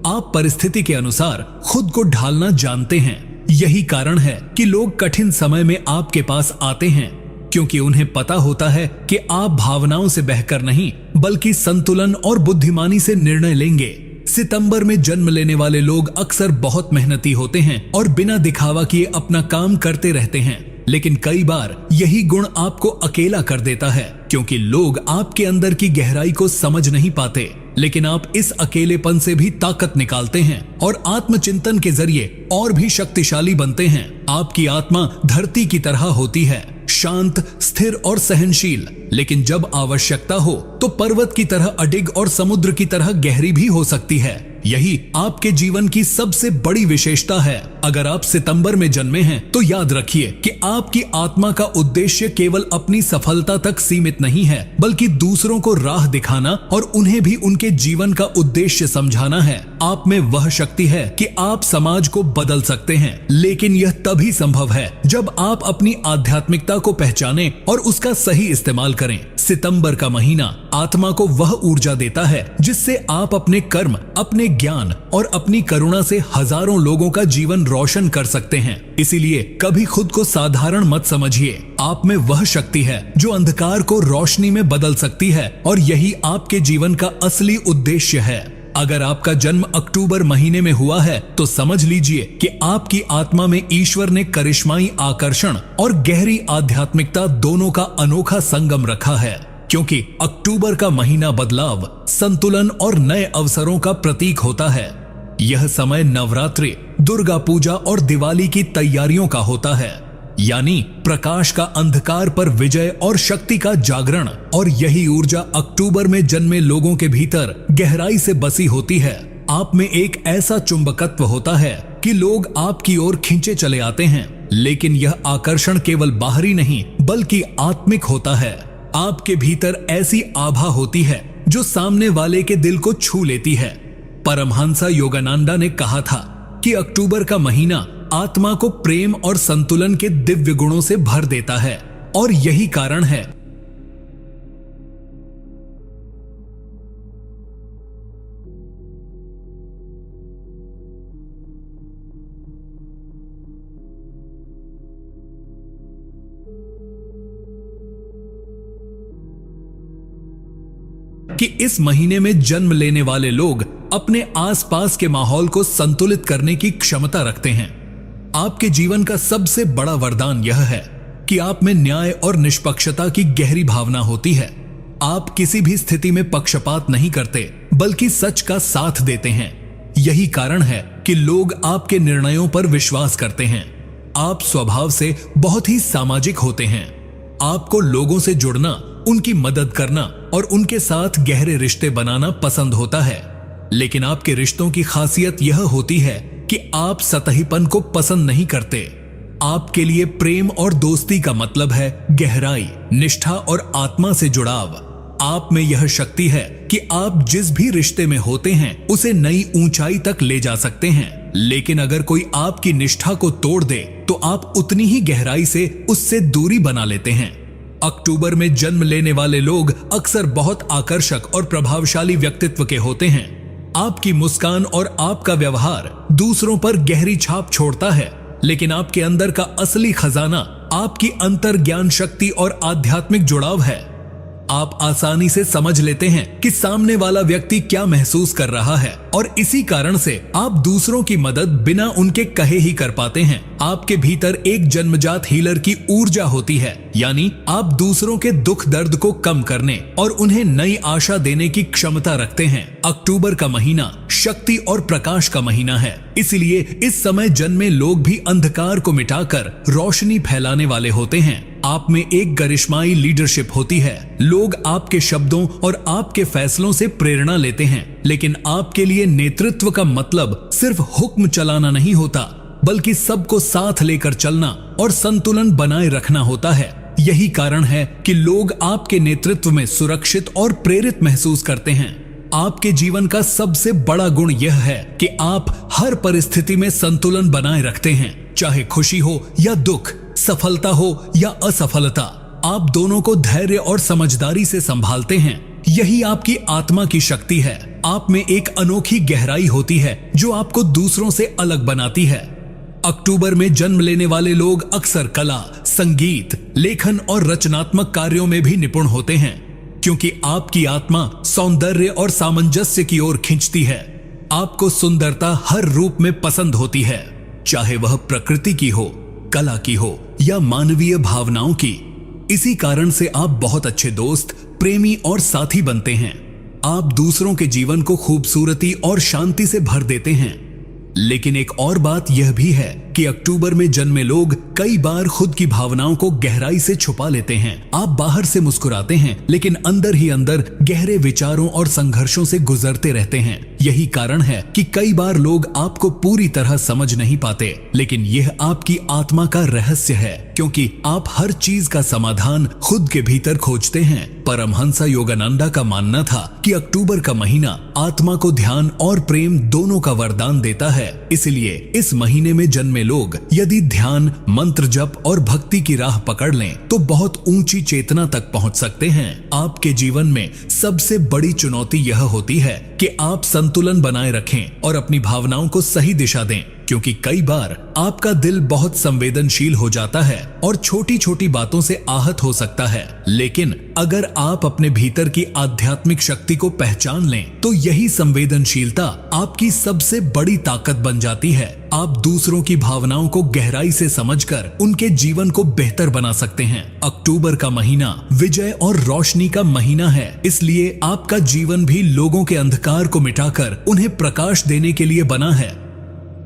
आप परिस्थिति के अनुसार खुद को ढालना जानते हैं। यही कारण है कि लोग कठिन समय में आपके पास आते हैं, क्योंकि उन्हें पता होता है कि आप भावनाओं से बहकर नहीं, बल्कि संतुलन और बुद्धिमानी से निर्णय लेंगे। सितंबर में जन्म लेने वाले लोग अक्सर बहुत मेहनती होते हैं और बिना दिखावा किए अपना काम करते रहते हैं। लेकिन कई बार यही गुण आपको अकेला कर देता है, क्योंकि लोग आपके अंदर की गहराई को समझ नहीं पाते। लेकिन आप इस अकेलेपन से भी ताकत निकालते हैं और आत्मचिंतन के जरिए और भी शक्तिशाली बनते हैं। आपकी आत्मा धरती की तरह होती है, शांत, स्थिर और सहनशील, लेकिन जब आवश्यकता हो तो पर्वत की तरह अडिग और समुद्र की तरह गहरी भी हो सकती है। यही आपके जीवन की सबसे बड़ी विशेषता है। अगर आप सितंबर में जन्मे हैं तो याद रखिए कि आपकी आत्मा का उद्देश्य केवल अपनी सफलता तक सीमित नहीं है, बल्कि दूसरों को राह दिखाना और उन्हें भी उनके जीवन का उद्देश्य समझाना है। आप में वह शक्ति है कि आप समाज को बदल सकते हैं, लेकिन यह तभी संभव है जब आप अपनी आध्यात्मिकता को पहचानें और उसका सही इस्तेमाल करें। सितंबर का महीना आत्मा को वह ऊर्जा देता है जिससे आप अपने कर्म, अपने ज्ञान और अपनी करुणा से हजारों लोगों का जीवन रोशन कर सकते हैं। इसीलिए कभी खुद को साधारण मत समझिए। आप में वह शक्ति है जो अंधकार को रोशनी में बदल सकती है और यही आपके जीवन का असली उद्देश्य है। अगर आपका जन्म अक्टूबर महीने में हुआ है तो समझ लीजिए कि आपकी आत्मा में ईश्वर ने करिश्माई आकर्षण और गहरी आध्यात्मिकता दोनों का अनोखा संगम रखा है, क्योंकि अक्टूबर का महीना बदलाव, संतुलन और नए अवसरों का प्रतीक होता है। यह समय नवरात्रि, दुर्गा पूजा और दिवाली की तैयारियों का होता है, यानी प्रकाश का अंधकार पर विजय और शक्ति का जागरण। और यही ऊर्जा अक्टूबर में जन्मे लोगों के भीतर गहराई से बसी होती है। आप में एक ऐसा चुंबकत्व होता है कि लोग आपकी ओर खींचे चले आते हैं, लेकिन यह आकर्षण केवल बाहरी नहीं बल्कि आत्मिक होता है। आपके भीतर ऐसी आभा होती है जो सामने वाले के दिल को छू लेती है। परमहंसा योगानंदा ने कहा था कि अक्टूबर का महीना आत्मा को प्रेम और संतुलन के दिव्य गुणों से भर देता है, और यही कारण है कि इस महीने में जन्म लेने वाले लोग अपने आसपास के माहौल को संतुलित करने की क्षमता रखते हैं। आपके जीवन का सबसे बड़ा वरदान यह है कि आप में न्याय और निष्पक्षता की गहरी भावना होती है। आप किसी भी स्थिति में पक्षपात नहीं करते, बल्कि सच का साथ देते हैं। यही कारण है कि लोग आपके निर्णयों पर विश्वास करते हैं। आप स्वभाव से बहुत ही सामाजिक होते हैं। आपको लोगों से जुड़ना, उनकी मदद करना और उनके साथ गहरे रिश्ते बनाना पसंद होता है। लेकिन आपके रिश्तों की खासियत यह होती है कि आप सतहीपन को पसंद नहीं करते। आपके लिए प्रेम और दोस्ती का मतलब है गहराई, निष्ठा और आत्मा से जुड़ाव। आप में यह शक्ति है कि आप जिस भी रिश्ते में होते हैं उसे नई ऊंचाई तक ले जा सकते हैं। लेकिन अगर कोई आपकी निष्ठा को तोड़ दे तो आप उतनी ही गहराई से उससे दूरी बना लेते हैं। अक्टूबर में जन्म लेने वाले लोग अक्सर बहुत आकर्षक और प्रभावशाली व्यक्तित्व के होते हैं। आपकी मुस्कान और आपका व्यवहार दूसरों पर गहरी छाप छोड़ता है, लेकिन आपके अंदर का असली खजाना आपकी अंतर्ज्ञान शक्ति और आध्यात्मिक जुड़ाव है। आप आसानी से समझ लेते हैं कि सामने वाला व्यक्ति क्या महसूस कर रहा है और इसी कारण से आप दूसरों की मदद बिना उनके कहे ही कर पाते हैं। आपके भीतर एक जन्मजात हीलर की ऊर्जा होती है, यानी आप दूसरों के दुख दर्द को कम करने और उन्हें नई आशा देने की क्षमता रखते हैं। अक्टूबर का महीना शक्ति और प्रकाश का महीना है, इसलिए इस समय जन्मे लोग भी अंधकार को मिटाकर रोशनी फैलाने वाले होते हैं। आप में एक गरिश्माई लीडरशिप होती है। लोग आपके शब्दों और आपके फैसलों से प्रेरणा लेते हैं, लेकिन आपके लिए नेतृत्व का मतलब सिर्फ हुक्म चलाना नहीं होता, बल्कि सबको साथ लेकर चलना और संतुलन बनाए रखना होता है। यही कारण है कि लोग आपके नेतृत्व में सुरक्षित और प्रेरित महसूस करते हैं। आपके जीवन का सबसे बड़ा गुण यह है कि आप हर परिस्थिति में संतुलन बनाए रखते हैं, चाहे खुशी हो या दुख, सफलता हो या असफलता। आप दोनों को धैर्य और समझदारी से संभालते हैं। यही आपकी आत्मा की शक्ति है। आप में एक अनोखी गहराई होती है जो आपको दूसरों से अलग बनाती है। अक्टूबर में जन्म लेने वाले लोग अक्सर कला, संगीत, लेखन और रचनात्मक कार्यों में भी निपुण होते हैं, क्योंकि आपकी आत्मा सौंदर्य और सामंजस्य की ओर खींचती है। आपको सुंदरता हर रूप में पसंद होती है, चाहे वह प्रकृति की हो, कला की हो या मानवीय भावनाओं की। इसी कारण से आप बहुत अच्छे दोस्त, प्रेमी और साथी बनते हैं। आप दूसरों के जीवन को खूबसूरती और शांति से भर देते हैं। लेकिन एक और बात यह भी है कि अक्टूबर में जन्मे लोग कई बार खुद की भावनाओं को गहराई से छुपा लेते हैं। आप बाहर से मुस्कुराते हैं, लेकिन अंदर ही अंदर गहरे विचारों और संघर्षों से गुजरते रहते हैं। यही कारण है कि कई बार लोग आपको पूरी तरह समझ नहीं पाते, लेकिन यह आपकी आत्मा का रहस्य है, क्योंकि आप हर चीज का समाधान खुद के भीतर खोजते हैं। परमहंस योगानंदा का मानना था कि अक्टूबर का महीना आत्मा को ध्यान और प्रेम दोनों का वरदान देता है। इसलिए इस महीने में जन्मे लोग यदि ध्यान, मंत्र जप और भक्ति की राह पकड़ लें तो बहुत ऊंची चेतना तक पहुंच सकते हैं। आपके जीवन में सबसे बड़ी चुनौती यह होती है कि आप संतुलन बनाए रखें और अपनी भावनाओं को सही दिशा दें, क्योंकि कई बार आपका दिल बहुत संवेदनशील हो जाता है और छोटी छोटी बातों से आहत हो सकता है। लेकिन अगर आप अपने भीतर की आध्यात्मिक शक्ति को पहचान लें तो यही संवेदनशीलता आपकी सबसे बड़ी ताकत बन जाती है। आप दूसरों की भावनाओं को गहराई से समझकर उनके जीवन को बेहतर बना सकते हैं। अक्टूबर का महीना विजय और रोशनी का महीना है, इसलिए आपका जीवन भी लोगों के अंधकार को मिटाकर उन्हें प्रकाश देने के लिए बना है।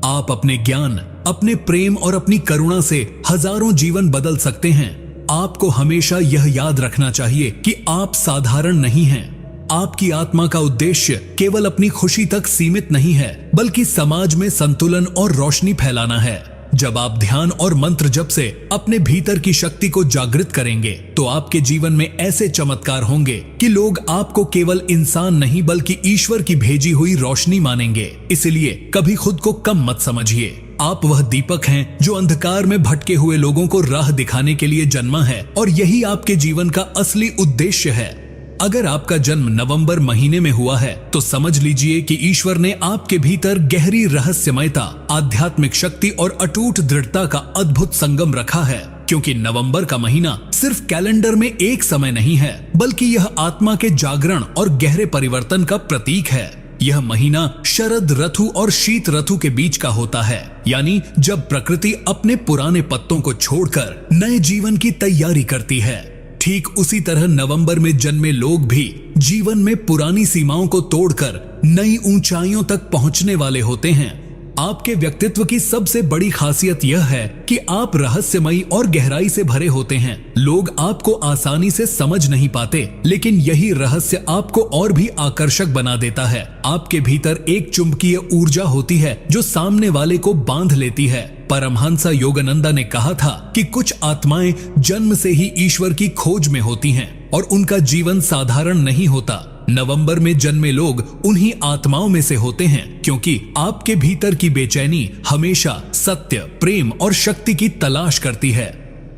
आप अपने ज्ञान, अपने प्रेम और अपनी करुणा से हजारों जीवन बदल सकते हैं। आपको हमेशा यह याद रखना चाहिए कि आप साधारण नहीं हैं। आपकी आत्मा का उद्देश्य केवल अपनी खुशी तक सीमित नहीं है, बल्कि समाज में संतुलन और रोशनी फैलाना है। जब आप ध्यान और मंत्र जप से अपने भीतर की शक्ति को जागृत करेंगे तो आपके जीवन में ऐसे चमत्कार होंगे कि लोग आपको केवल इंसान नहीं बल्कि ईश्वर की भेजी हुई रोशनी मानेंगे। इसलिए कभी खुद को कम मत समझिए। आप वह दीपक हैं जो अंधकार में भटके हुए लोगों को राह दिखाने के लिए जन्मा है, और यही आपके जीवन का असली उद्देश्य है। अगर आपका जन्म नवंबर महीने में हुआ है तो समझ लीजिए कि ईश्वर ने आपके भीतर गहरी रहस्यमयता, आध्यात्मिक शक्ति और अटूट दृढ़ता का अद्भुत संगम रखा है। क्योंकि नवंबर का महीना सिर्फ कैलेंडर में एक समय नहीं है, बल्कि यह आत्मा के जागरण और गहरे परिवर्तन का प्रतीक है। यह महीना शरद ऋतु और शीत ऋतु के बीच का होता है, यानी जब प्रकृति अपने पुराने पत्तों को छोड़कर नए जीवन की तैयारी करती है। ठीक उसी तरह नवंबर में जन्मे लोग भी जीवन में पुरानी सीमाओं को तोड़कर नई ऊंचाइयों तक पहुंचने वाले होते हैं। आपके व्यक्तित्व की सबसे बड़ी खासियत यह है कि आप रहस्यमयी और गहराई से भरे होते हैं। लोग आपको आसानी से समझ नहीं पाते, लेकिन यही रहस्य आपको और भी आकर्षक बना देता है। आपके भीतर एक चुंबकीय ऊर्जा होती है जो सामने वाले को बांध लेती है। परमहंस योगानंदा ने कहा था कि कुछ आत्माएं जन्म से ही ईश्वर की खोज में होती हैं और उनका जीवन साधारण नहीं होता। नवंबर में जन्मे लोग उन्हीं आत्माओं में से होते हैं, क्योंकि आपके भीतर की बेचैनी हमेशा सत्य, प्रेम और शक्ति की तलाश करती है।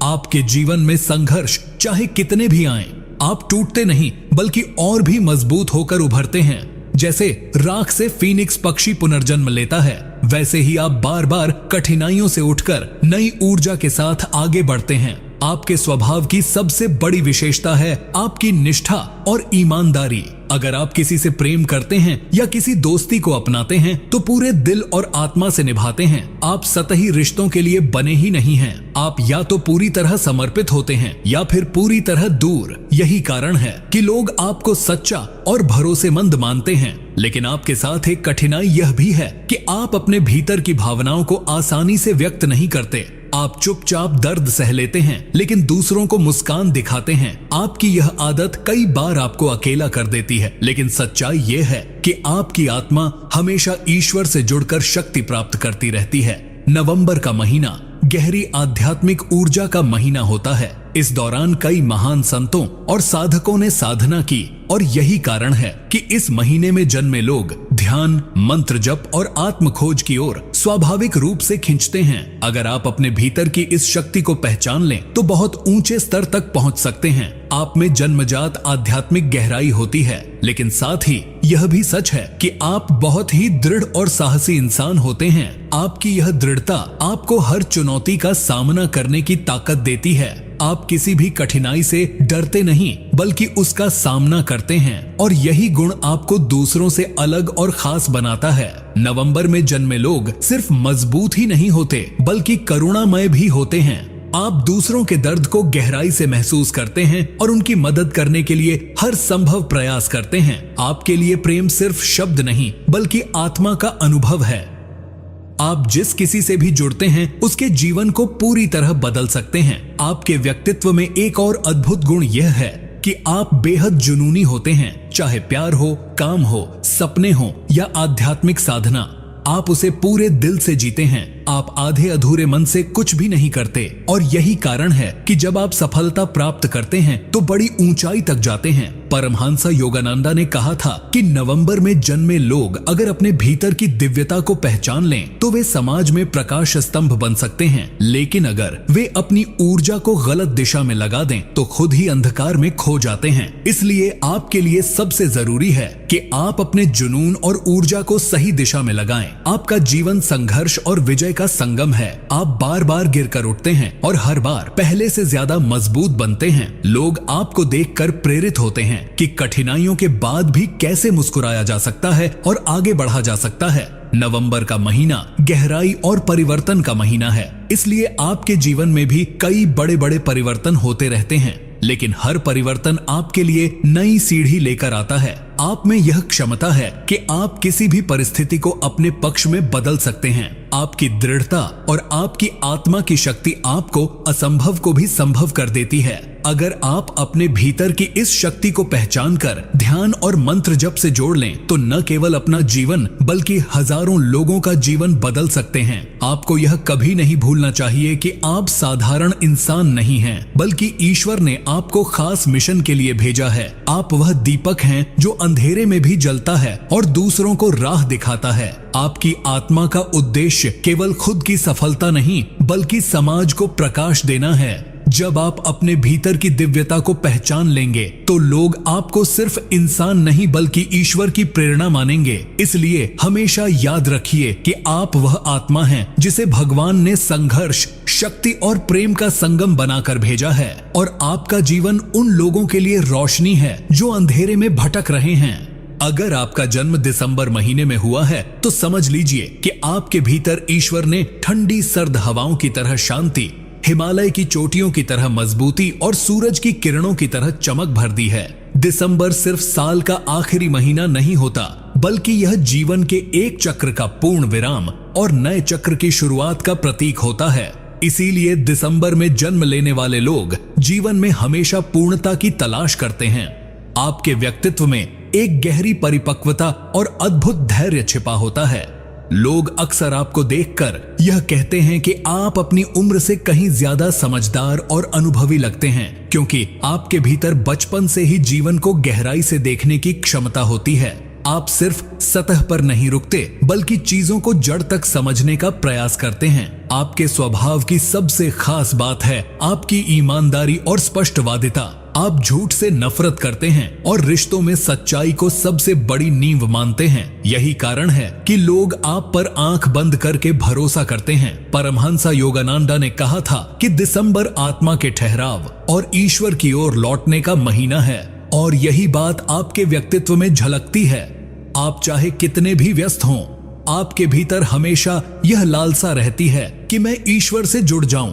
आपके जीवन में संघर्ष चाहे कितने भी आएं, आप टूटते नहीं बल्कि और भी मजबूत होकर उभरते हैं। जैसे राख से फीनिक्स पक्षी पुनर्जन्म लेता है, वैसे ही आप बार बार कठिनाइयों से उठकर नई ऊर्जा के साथ आगे बढ़ते हैं। आपके स्वभाव की सबसे बड़ी विशेषता है आपकी निष्ठा और ईमानदारी। अगर आप किसी से प्रेम करते हैं या किसी दोस्ती को अपनाते हैं तो पूरे दिल और आत्मा से निभाते हैं। आप सतही रिश्तों के लिए बने ही नहीं हैं। आप या तो पूरी तरह समर्पित होते हैं या फिर पूरी तरह दूर। यही कारण है कि लोग आपको सच्चा और भरोसेमंद मानते हैं। लेकिन आपके साथ एक कठिनाई यह भी है कि आप अपने भीतर की भावनाओं को आसानी से व्यक्त नहीं करते। आप चुपचाप दर्द सह लेते हैं लेकिन दूसरों को मुस्कान दिखाते हैं। आपकी यह आदत कई बार आपको अकेला कर देती है, लेकिन सच्चाई यह है कि आपकी आत्मा हमेशा ईश्वर से जुड़कर शक्ति प्राप्त करती रहती है। नवंबर का महीना गहरी आध्यात्मिक ऊर्जा का महीना होता है। इस दौरान कई महान संतों और साधकों ने साधना की और यही कारण है कि इस महीने में जन्मे लोग ध्यान, मंत्र जप और आत्म खोज की ओर स्वाभाविक रूप से खिंचते हैं। अगर आप अपने भीतर की इस शक्ति को पहचान लें तो बहुत ऊंचे स्तर तक पहुंच सकते हैं। आप में जन्मजात आध्यात्मिक गहराई होती है, लेकिन साथ ही यह भी सच है कि आप बहुत ही दृढ़ और साहसी इंसान होते हैं। आपकी यह दृढ़ता आपको हर चुनौती का सामना करने की ताकत देती है। आप किसी भी कठिनाई से डरते नहीं बल्कि उसका सामना करते हैं और यही गुण आपको दूसरों से अलग और खास बनाता है। नवंबर में जन्मे लोग सिर्फ मजबूत ही नहीं होते बल्कि करुणामय भी होते हैं। आप दूसरों के दर्द को गहराई से महसूस करते हैं और उनकी मदद करने के लिए हर संभव प्रयास करते हैं। आपके लिए प्रेम सिर्फ शब्द नहीं बल्कि आत्मा का अनुभव है। आप जिस किसी से भी जुड़ते हैं उसके जीवन को पूरी तरह बदल सकते हैं। आपके व्यक्तित्व में एक और अद्भुत गुण यह है कि आप बेहद जुनूनी होते हैं। चाहे प्यार हो, काम हो, सपने हो या आध्यात्मिक साधना, आप उसे पूरे दिल से जीते हैं। आप आधे अधूरे मन से कुछ भी नहीं करते और यही कारण है कि जब आप सफलता प्राप्त करते हैं तो बड़ी ऊंचाई तक जाते हैं। परमहंस योगानंदा ने कहा था कि नवंबर में जन्मे लोग अगर अपने भीतर की दिव्यता को पहचान लें तो वे समाज में प्रकाश स्तंभ बन सकते हैं, लेकिन अगर वे अपनी ऊर्जा को गलत दिशा में लगा दें तो खुद ही अंधकार में खो जाते हैं। इसलिए आपके लिए सबसे जरूरी है कि आप अपने जुनून और ऊर्जा को सही दिशा में लगाएं। आपका जीवन संघर्ष और विजय का संगम है। आप बार बार गिरकर उठते हैं और हर बार पहले से ज्यादा मजबूत बनते हैं। लोग आपको देखकर प्रेरित होते हैं कि कठिनाइयों के बाद भी कैसे मुस्कुराया जा सकता है और आगे बढ़ा जा सकता है। नवंबर का महीना गहराई और परिवर्तन का महीना है, इसलिए आपके जीवन में भी कई बड़े बड़े परिवर्तन होते रहते हैं, लेकिन हर परिवर्तन आपके लिए नई सीढ़ी लेकर आता है। आप में यह क्षमता है कि आप किसी भी परिस्थिति को अपने पक्ष में बदल सकते हैं। आपकी दृढ़ता और आपकी आत्मा की शक्ति आपको असंभव को भी संभव कर देती है। अगर आप अपने भीतर की इस शक्ति को पहचान कर ध्यान और मंत्र जप से जोड़ लें तो न केवल अपना जीवन बल्कि हजारों लोगों का जीवन बदल सकते हैं। आपको यह कभी नहीं भूलना चाहिए कि आप साधारण इंसान नहीं हैं, बल्कि ईश्वर ने आपको खास मिशन के लिए भेजा है। आप वह दीपक हैं जो अंधेरे में भी जलता है और दूसरों को राह दिखाता है। आपकी आत्मा का उद्देश्य केवल खुद की सफलता नहीं बल्कि समाज को प्रकाश देना है। जब आप अपने भीतर की दिव्यता को पहचान लेंगे तो लोग आपको सिर्फ इंसान नहीं बल्कि ईश्वर की प्रेरणा मानेंगे। इसलिए हमेशा याद रखिए कि आप वह आत्मा हैं जिसे भगवान ने संघर्ष, शक्ति और प्रेम का संगम बनाकर भेजा है, और आपका जीवन उन लोगों के लिए रोशनी है जो अंधेरे में भटक रहे हैं। अगर आपका जन्म दिसंबर महीने में हुआ है तो समझ लीजिए कि आपके भीतर ईश्वर ने ठंडी सर्द हवाओं की तरह शांति, हिमालय की चोटियों की तरह मजबूती और सूरज की किरणों की तरह चमक भर दी है। दिसंबर सिर्फ साल का आखिरी महीना नहीं होता, बल्कि यह जीवन के एक चक्र का पूर्ण विराम और नए चक्र की शुरुआत का प्रतीक होता है। इसीलिए दिसंबर में जन्म लेने वाले लोग जीवन में हमेशा पूर्णता की तलाश करते हैं। आपके व्यक्तित्व में एक गहरी परिपक्वता और अद्भुत धैर्य छिपा होता है। लोग अक्सर आपको देखकर यह कहते हैं कि आप अपनी उम्र से कहीं ज्यादा समझदार और अनुभवी लगते हैं, क्योंकि आपके भीतर बचपन से ही जीवन को गहराई से देखने की क्षमता होती है। आप सिर्फ सतह पर नहीं रुकते, बल्कि चीजों को जड़ तक समझने का प्रयास करते हैं। आपके स्वभाव की सबसे खास बात है आपकी ईमानदारी और स्पष्टवादिता। आप झूठ से नफरत करते हैं और रिश्तों में सच्चाई को सबसे बड़ी नींव मानते हैं। यही कारण है कि लोग आप पर आंख बंद करके भरोसा करते हैं। परमहंसा योगानंदा ने कहा था कि दिसंबर आत्मा के ठहराव और ईश्वर की ओर लौटने का महीना है, और यही बात आपके व्यक्तित्व में झलकती है। आप चाहे कितने भी व्यस्त हों, आपके भीतर हमेशा यह लालसा रहती है कि मैं ईश्वर से जुड़ जाऊं,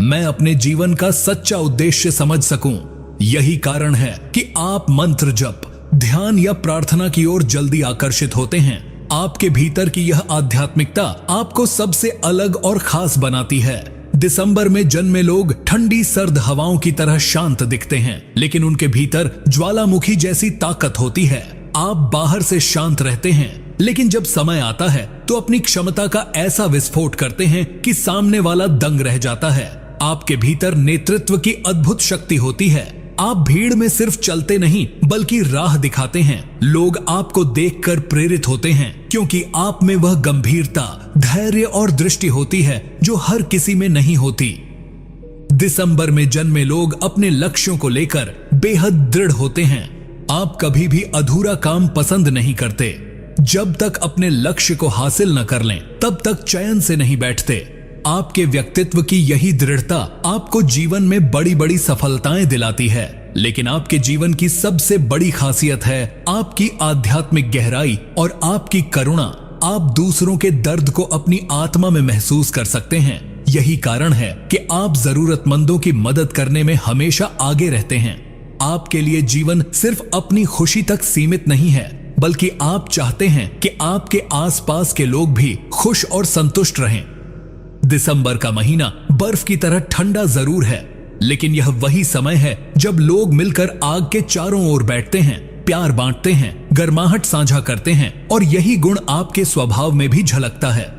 मैं अपने जीवन का सच्चा उद्देश्य समझ सकूं। यही कारण है कि आप मंत्र जप, ध्यान या प्रार्थना की ओर जल्दी आकर्षित होते हैं। आपके भीतर की यह आध्यात्मिकता आपको सबसे अलग और खास बनाती है। दिसंबर में जन्मे लोग ठंडी सर्द हवाओं की तरह शांत दिखते हैं, लेकिन उनके भीतर ज्वालामुखी जैसी ताकत होती है। आप बाहर से शांत रहते हैं, लेकिन जब समय आता है तो अपनी क्षमता का ऐसा विस्फोट करते हैं कि सामने वाला दंग रह जाता है। आपके भीतर नेतृत्व की अद्भुत शक्ति होती है। आप भीड़ में सिर्फ चलते नहीं, बल्कि राह दिखाते हैं। लोग आपको देखकर प्रेरित होते हैं, क्योंकि आप में वह गंभीरता, धैर्य और दृष्टि होती है जो हर किसी में नहीं होती। दिसंबर में जन्मे लोग अपने लक्ष्यों को लेकर बेहद दृढ़ होते हैं। आप कभी भी अधूरा काम पसंद नहीं करते। जब तक अपने लक्ष्य को हासिल न कर लें, तब तक चैन से नहीं बैठते। आपके व्यक्तित्व की यही दृढ़ता आपको जीवन में बड़ी बड़ी सफलताएं दिलाती है, लेकिन आपके जीवन की सबसे बड़ी खासियत है आपकी आध्यात्मिक गहराई और आपकी करुणा। आप दूसरों के दर्द को अपनी आत्मा में महसूस कर सकते हैं। यही कारण है कि आप जरूरतमंदों की मदद करने में हमेशा आगे रहते हैं। आपके लिए जीवन सिर्फ अपनी खुशी तक सीमित नहीं है, बल्कि आप चाहते हैं कि आपके आसपास के लोग भी खुश और संतुष्ट रहें। दिसंबर का महीना बर्फ की तरह ठंडा जरूर है, लेकिन यह वही समय है जब लोग मिलकर आग के चारों ओर बैठते हैं, प्यार बांटते हैं, गर्माहट साझा करते हैं, और यही गुण आपके स्वभाव में भी झलकता है।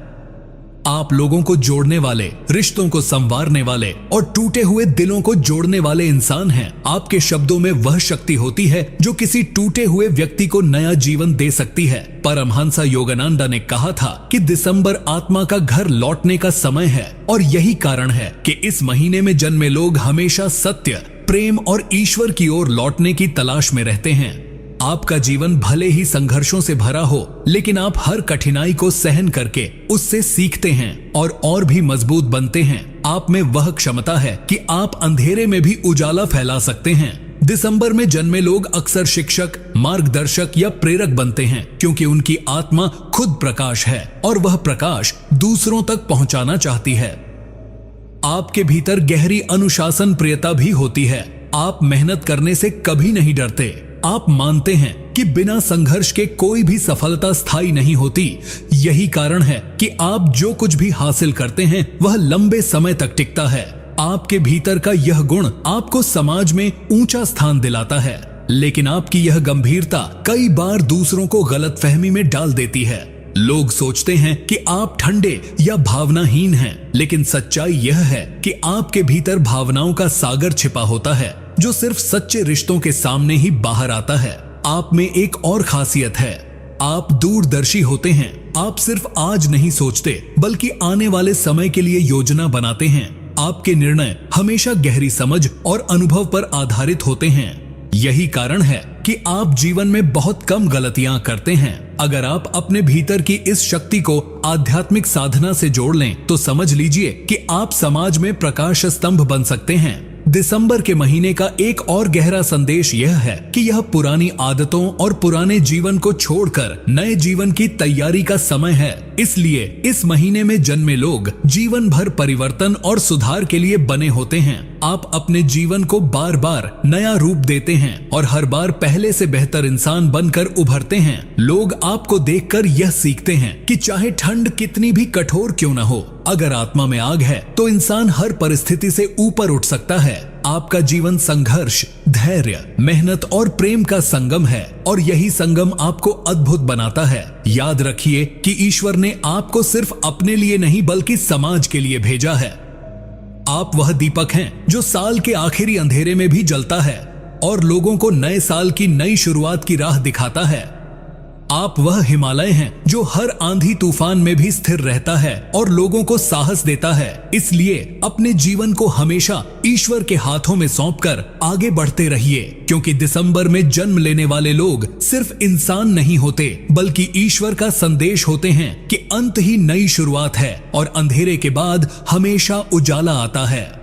आप लोगों को जोड़ने वाले, रिश्तों को संवारने वाले और टूटे हुए दिलों को जोड़ने वाले इंसान हैं। आपके शब्दों में वह शक्ति होती है जो किसी टूटे हुए व्यक्ति को नया जीवन दे सकती है। परमहंसा योगानंदा ने कहा था कि दिसंबर आत्मा का घर लौटने का समय है, और यही कारण है कि इस महीने में जन्मे लोग हमेशा सत्य, प्रेम और ईश्वर की ओर लौटने की तलाश में रहते हैं। आपका जीवन भले ही संघर्षों से भरा हो, लेकिन आप हर कठिनाई को सहन करके उससे सीखते हैं और भी मजबूत बनते हैं। आप में वह क्षमता है कि आप अंधेरे में भी उजाला फैला सकते हैं। दिसंबर में जन्मे लोग अक्सर शिक्षक, मार्गदर्शक या प्रेरक बनते हैं, क्योंकि उनकी आत्मा खुद प्रकाश है और वह प्रकाश दूसरों तक पहुंचाना चाहती है। आपके भीतर गहरी अनुशासन प्रियता भी होती है। आप मेहनत करने से कभी नहीं डरते। आप मानते हैं कि बिना संघर्ष के कोई भी सफलता स्थायी नहीं होती। यही कारण है कि आप जो कुछ भी हासिल करते हैं वह लंबे समय तक टिकता है। आपके भीतर का यह गुण आपको समाज में ऊंचा स्थान दिलाता है, लेकिन आपकी यह गंभीरता कई बार दूसरों को गलतफहमी में डाल देती है। लोग सोचते हैं कि आप ठंडे या भावनाहीन हैं, लेकिन सच्चाई यह है कि आपके भीतर भावनाओं का सागर छिपा होता है, जो सिर्फ सच्चे रिश्तों के सामने ही बाहर आता है। आप में एक और खासियत है, आप दूरदर्शी होते हैं। आप सिर्फ आज नहीं सोचते, बल्कि आने वाले समय के लिए योजना बनाते हैं। आपके निर्णय हमेशा गहरी समझ और अनुभव पर आधारित होते हैं। यही कारण है कि आप जीवन में बहुत कम गलतियां करते हैं। अगर आप अपने भीतर की इस शक्ति को आध्यात्मिक साधना से जोड़ लें, तो समझ लीजिए कि आप समाज में प्रकाश स्तंभ बन सकते हैं। दिसंबर के महीने का एक और गहरा संदेश यह है कि यह पुरानी आदतों और पुराने जीवन को छोड़कर नए जीवन की तैयारी का समय है। इसलिए इस महीने में जन्मे लोग जीवन भर परिवर्तन और सुधार के लिए बने होते हैं। आप अपने जीवन को बार बार नया रूप देते हैं और हर बार पहले से बेहतर इंसान बनकर उभरते हैं। लोग आपको देखकर यह सीखते हैं कि चाहे ठंड कितनी भी कठोर क्यों न हो, अगर आत्मा में आग है तो इंसान हर परिस्थिति से ऊपर उठ सकता है। आपका जीवन संघर्ष, धैर्य, मेहनत और प्रेम का संगम है और यही संगम आपको अद्भुत बनाता है। याद रखिए कि ईश्वर ने आपको सिर्फ अपने लिए नहीं बल्कि समाज के लिए भेजा है। आप वह दीपक हैं जो साल के आखिरी अंधेरे में भी जलता है और लोगों को नए साल की नई शुरुआत की राह दिखाता है। आप वह हिमालय हैं जो हर आंधी तूफान में भी स्थिर रहता है और लोगों को साहस देता है। इसलिए अपने जीवन को हमेशा ईश्वर के हाथों में सौंपकर आगे बढ़ते रहिए, क्योंकि दिसंबर में जन्म लेने वाले लोग सिर्फ इंसान नहीं होते बल्कि ईश्वर का संदेश होते हैं कि अंत ही नई शुरुआत है और अंधेरे के बाद हमेशा उजाला आता है।